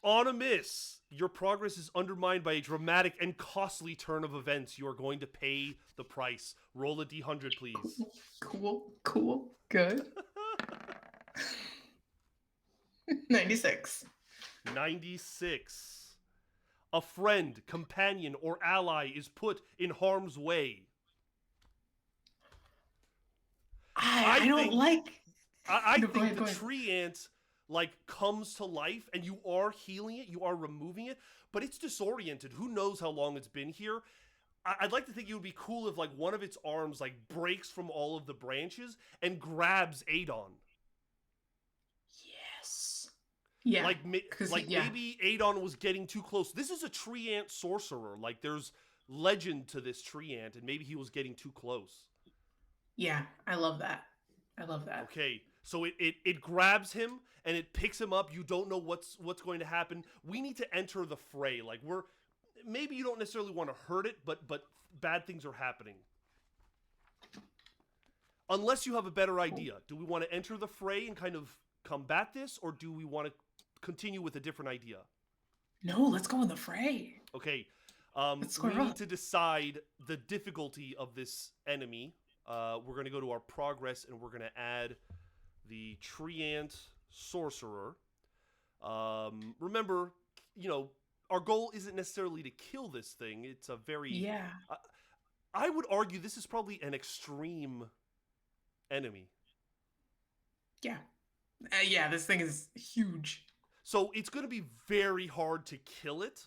On a miss, your progress is undermined by a dramatic and costly turn of events. You are going to pay the price. Roll a d100, please. Cool. Good. 96. 96. A friend, companion, or ally is put in harm's way. I don't think like. I No, go think ahead. the Go ahead. tree ant like comes to life and you are healing it, you are removing it, but it's disoriented. Who knows how long it's been here? I'd like to think it would be cool if like one of its arms like breaks from all of the branches and grabs Adon. Yes. Yeah. Like Because like yeah. maybe Adon was getting too close. This is a tree ant sorcerer. Like there's legend to this tree ant, and maybe he was getting too close. Yeah. I love that. I love that. Okay, so it grabs him and it picks him up. You don't know what's going to happen. We need to enter the fray. Like we're maybe you don't necessarily want to hurt it, but bad things are happening. Unless you have a better Cool. idea. Do we want to enter the fray and kind of combat this, or do we want to continue with a different idea? No, let's go in the fray. Okay. Let's We square need up. to decide the difficulty of this enemy. We're going to go to our progress and we're going to add the Treant Sorcerer. Remember, you know, our goal isn't necessarily to kill this thing. It's a very. Yeah. I would argue this is probably an extreme enemy. Yeah. Yeah, this thing is huge. So it's going to be very hard to kill it,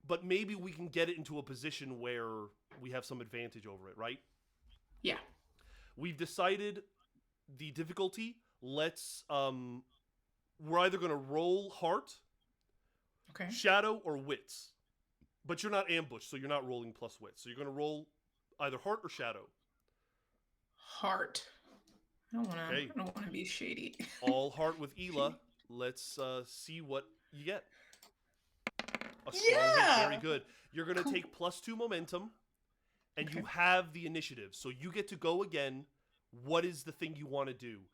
but maybe we can get it into a position where we have some advantage over it, right? Yeah. We've decided the difficulty. Let's we're either going to roll heart, Okay. shadow, or wits. But you're not ambushed, so you're not rolling plus wits. So you're going to roll either heart or shadow. Heart. I don't wanna Okay. I don't wanna be shady. All heart with Eala. Let's see what you get. A strong hit, very Yeah. good. You're going to Cool. take +2 momentum, and Okay. you have the initiative. So you get to go again. What is the thing you want to do?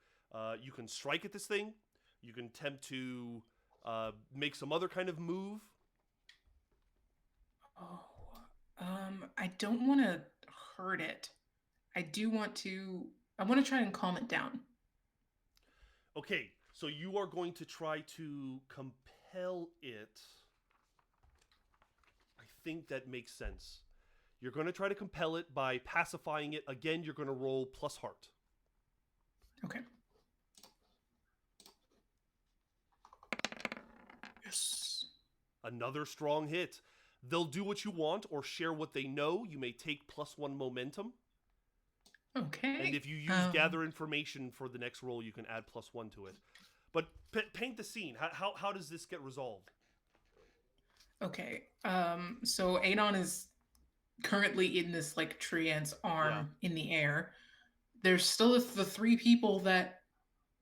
You can strike at this thing. You can attempt to make some other kind of move. Oh. I don't wanna hurt it. I do want to I wanna try and calm it down. Okay, so you are going to try to compel it. I think that makes sense. You're going to try to compel it by pacifying it. Again, you're going to roll plus heart. Okay. Yes. Another strong hit. They'll do what you want or share what they know. You may take +1 momentum. Okay. And if you use gather information for the next roll, you can add +1 to it. But paint the scene. How does this get resolved? Okay. So Adon is currently in this like Treant's arm in the air. There's still the three people that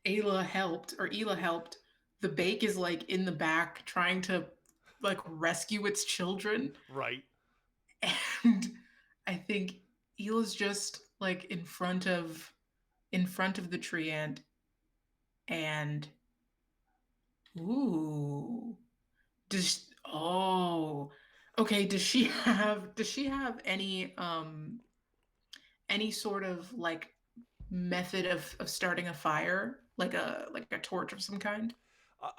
Eala helped. The Bake is like in the back trying to like rescue its children. Right. And I think Eela's just like in front of the Treant and ooh. Okay, does she have any sort of like method of starting a fire, like a torch of some kind? Uh,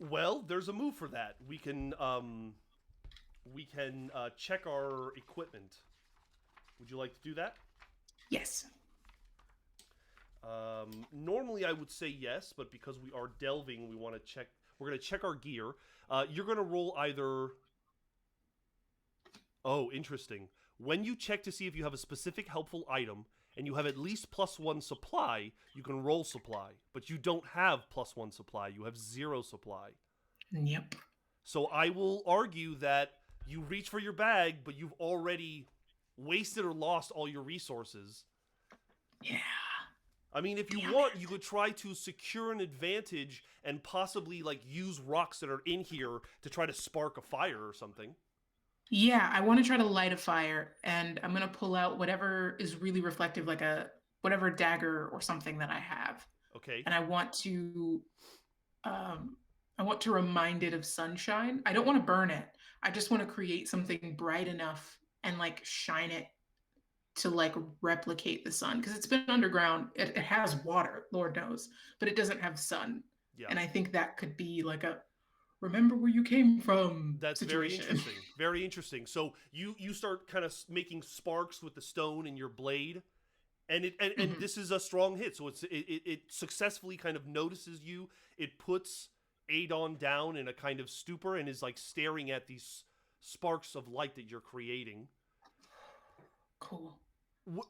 well, there's a move for that. We can check our equipment. Would you like to do that? Yes. Normally, I would say yes, but because we are delving, we want to check. We're going to check our gear. You're going to roll either. Oh, interesting. When you check to see if you have a specific helpful item and you have at least +1 supply, you can roll supply. But you don't have +1 supply. You have 0 supply. Yep. So I will argue that you reach for your bag, but you've already wasted or lost all your resources. Yeah. I mean, if you want, you could try to secure an advantage and possibly like use rocks that are in here to try to spark a fire or something. Yeah, I want to try to light a fire, and I'm gonna pull out whatever is really reflective, like whatever dagger or something that I have, Okay. and um, I want to remind it of sunshine. I don't want to burn it. I just want to create something bright enough and like shine it to like replicate the sun because it's been underground. It has water, Lord knows, but it doesn't have sun. Yeah. And I think that could be like a remember where you came from That's situation. very interesting. Very interesting. So you start kind of making sparks with the stone in your blade, and this is a strong hit. So it successfully kind of notices you. It puts Adon down in a kind of stupor and is like staring at these sparks of light that you're creating. Cool.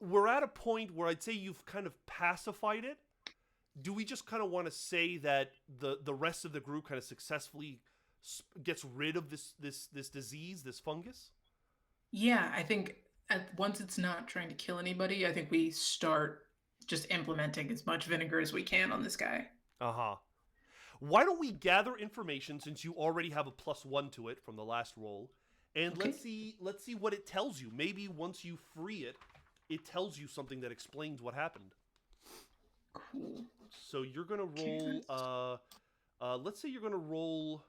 We're at a point where I'd say you've kind of pacified it. Do we just kind of want to say that the rest of the group kind of successfully gets rid of this disease, this fungus? Yeah, I think once it's not trying to kill anybody, I think we start just implementing as much vinegar as we can on this guy. Uh-huh. Why don't we gather information since you already have a +1 to it from the last roll, and Okay. let's see what it tells you. Maybe once you free it, it tells you something that explains what happened. Cool. So you're gonna roll. Let's say you're gonna roll.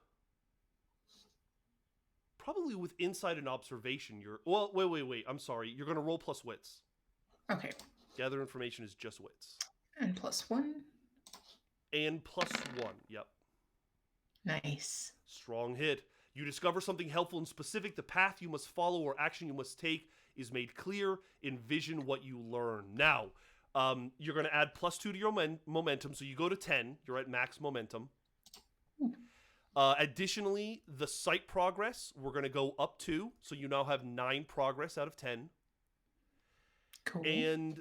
probably with insight and observation, well, wait. I'm sorry. You're going to roll plus wits. Okay. Gather information is just wits. And +1. And +1. Yep. Nice. Strong hit. You discover something helpful and specific. The path you must follow or action you must take is made clear. Envision what you learn. Now, you're going to add +2 to your momentum. So you go to 10. You're at max momentum. Additionally, the sight progress, we're going to go up 2. So you now have 9 progress out of 10. Cool. And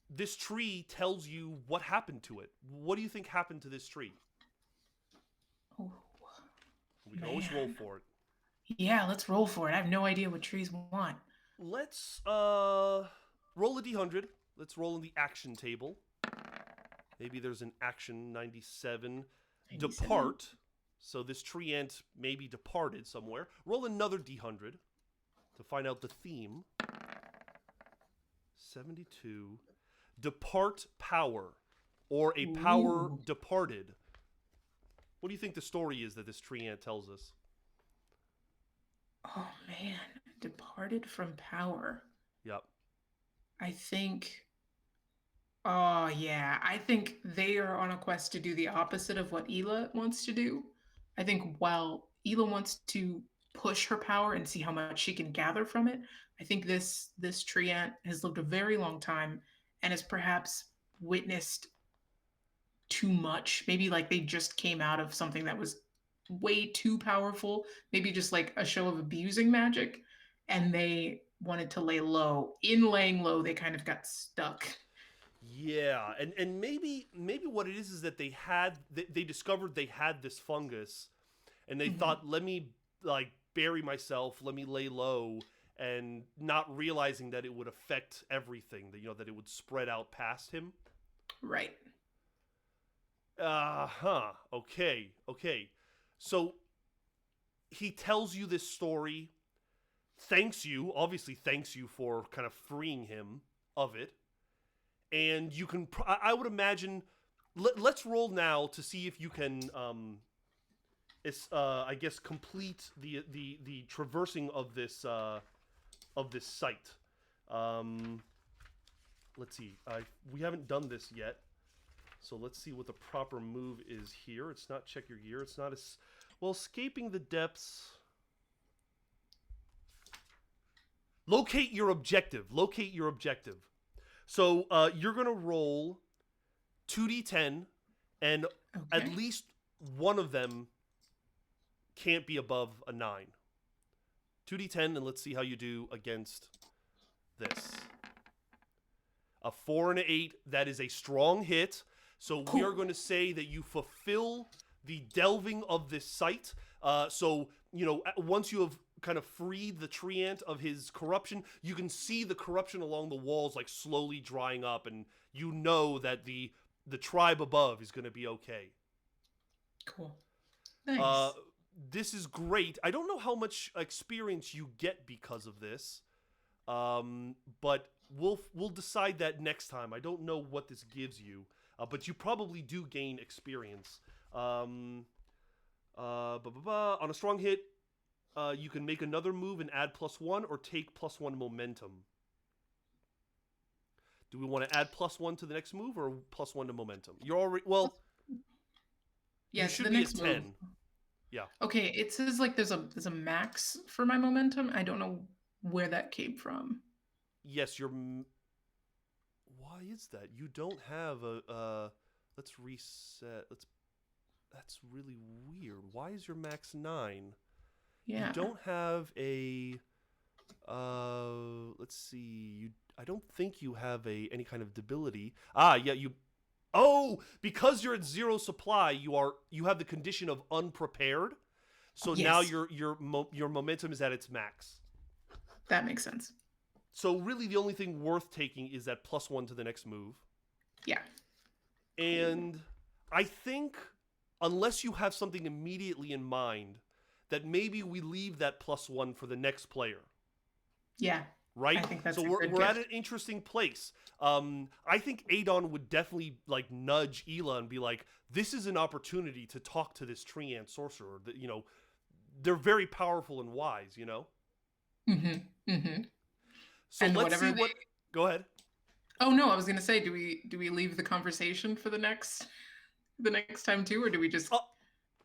this tree tells you what happened to it. What do you think happened to this tree? Oh, we can always roll for it. Yeah, let's roll for it. I have no idea what trees want. Let's roll a d100. Let's roll in the action table. Maybe there's an action 97. Depart. So this tree ant maybe departed somewhere. Roll another d100 to find out the theme. 72. Depart power, or a power departed. What do you think the story is that this tree ant tells us? Oh man, departed from power. Yep. I think. Oh yeah, I think they are on a quest to do the opposite of what Eala wants to do. I think while Eala wants to push her power and see how much she can gather from it, I think this tree ant has lived a very long time and has perhaps witnessed too much. Maybe like they just came out of something that was way too powerful, maybe just like a show of abusing magic, and they wanted to lay low. In laying low, they kind of got stuck. Yeah, and maybe what it is that they discovered they had this fungus, and they thought, let me like bury myself, let me lay low, and not realizing that it would affect everything, that that it would spread out past him. Right. Okay. So he tells you this story, obviously thanks you for kind of freeing him of it. And you can, I would imagine, let's roll now to see if you can, I guess, complete the traversing of this site. Let's see. We haven't done this yet, so let's see what the proper move is here. It's not check your gear. It's not escaping the depths. Locate your objective. So you're going to roll 2d10, and at least one of them can't be above a 9. 2d10, and let's see how you do against this. A 4 and an 8, that is a strong hit. So we are going to say that you fulfill the delving of this site. So, once you have kind of freed the tree ant of his corruption, you can see the corruption along the walls like slowly drying up, and you know that the tribe above is going to be okay. Cool. Nice. This is great. I don't know how much experience you get because of this, but we'll decide that next time. I don't know what this gives you, but you probably do gain experience. On a strong hit, you can make another move and add +1 or take +1 momentum. Do we want to add +1 to the next move or +1 to momentum? You're already, yeah, you should the be next at 10. move. Yeah. Okay, it says like there's a max for my momentum. I don't know where that came from. Yes, why is that? You don't have let's reset. That's really weird. Why is your max 9? Yeah. You don't have a let's see. I don't think you have any kind of debility. Because you're at 0 supply, you have the condition of unprepared. So now your momentum is at its max. That makes sense. So really the only thing worth taking is that +1 to the next move. Yeah. And I think unless you have something immediately in mind, that maybe we leave that +1 for the next player. Yeah. Right? I think that's so we're at an interesting place. I think Adon would definitely like nudge Eala and be like, this is an opportunity to talk to this tree ant sorcerer. That they're very powerful and wise, you know. Mm-hmm. Mm-hmm. So And let's whatever see they what. Go ahead. Oh no, I was gonna say, do we leave the conversation for the next time too, or do we just Uh,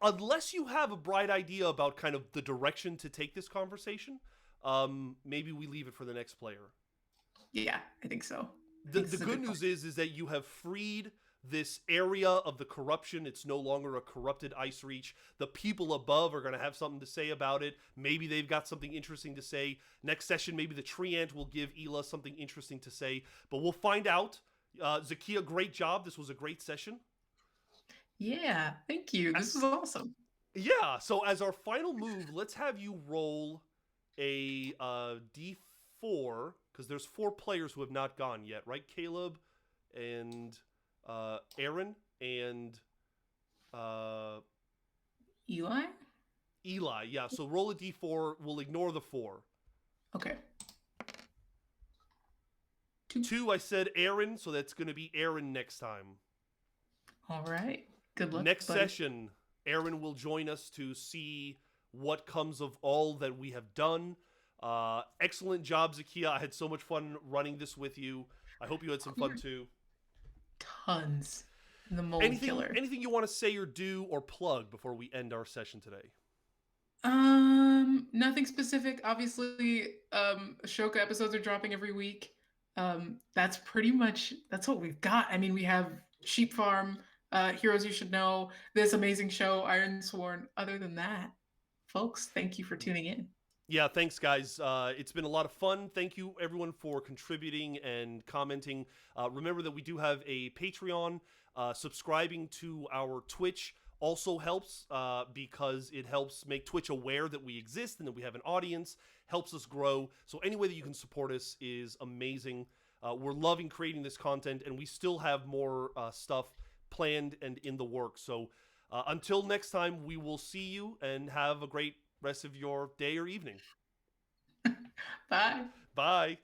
Unless you have a bright idea about kind of the direction to take this conversation, maybe we leave it for the next player. yeah, I think so. I the think The this is a good good point. news is that you have freed this area of the corruption. It's no longer a corrupted ice reach. The people above are going to have something to say about it. Maybe they've got something interesting to say. Next session, maybe the tree ant will give Eala something interesting to say, but we'll find out. Zakiya, great job. This was a great session. Yeah, thank you. Uh, This is awesome. Yeah, so as our final move, let's have you roll a d4 because there's 4 players who have not gone yet, right? Caleb and Aaron and uh, Eli? Eli. Yeah, so roll a d4. We'll ignore the 4. Okay. 2. 2, I said Aaron, so that's going to be Aaron next time. All right. Good luck, Next buddy. session, Aaron will join us to see what comes of all that we have done. Excellent job, Zakiya. I had so much fun running this with you. I hope you had some fun too. Tons. The mold Anything, killer. anything you want to say or do or plug before we end our session today? Nothing specific. Obviously, Ashoka episodes are dropping every week. That's what we've got. I mean, we have Sheep Farm, Heroes You Should Know, this amazing show, Ironsworn. Other than that, folks, thank you for tuning in. Yeah, thanks, guys. It's been a lot of fun. Thank you, everyone, for contributing and commenting. Remember that we do have a Patreon. Subscribing to our Twitch also helps because it helps make Twitch aware that we exist and that we have an audience, helps us grow. So any way that you can support us is amazing. We're loving creating this content, and we still have more stuff planned and in the works. So until next time, we will see you and have a great rest of your day or evening. Bye. Bye.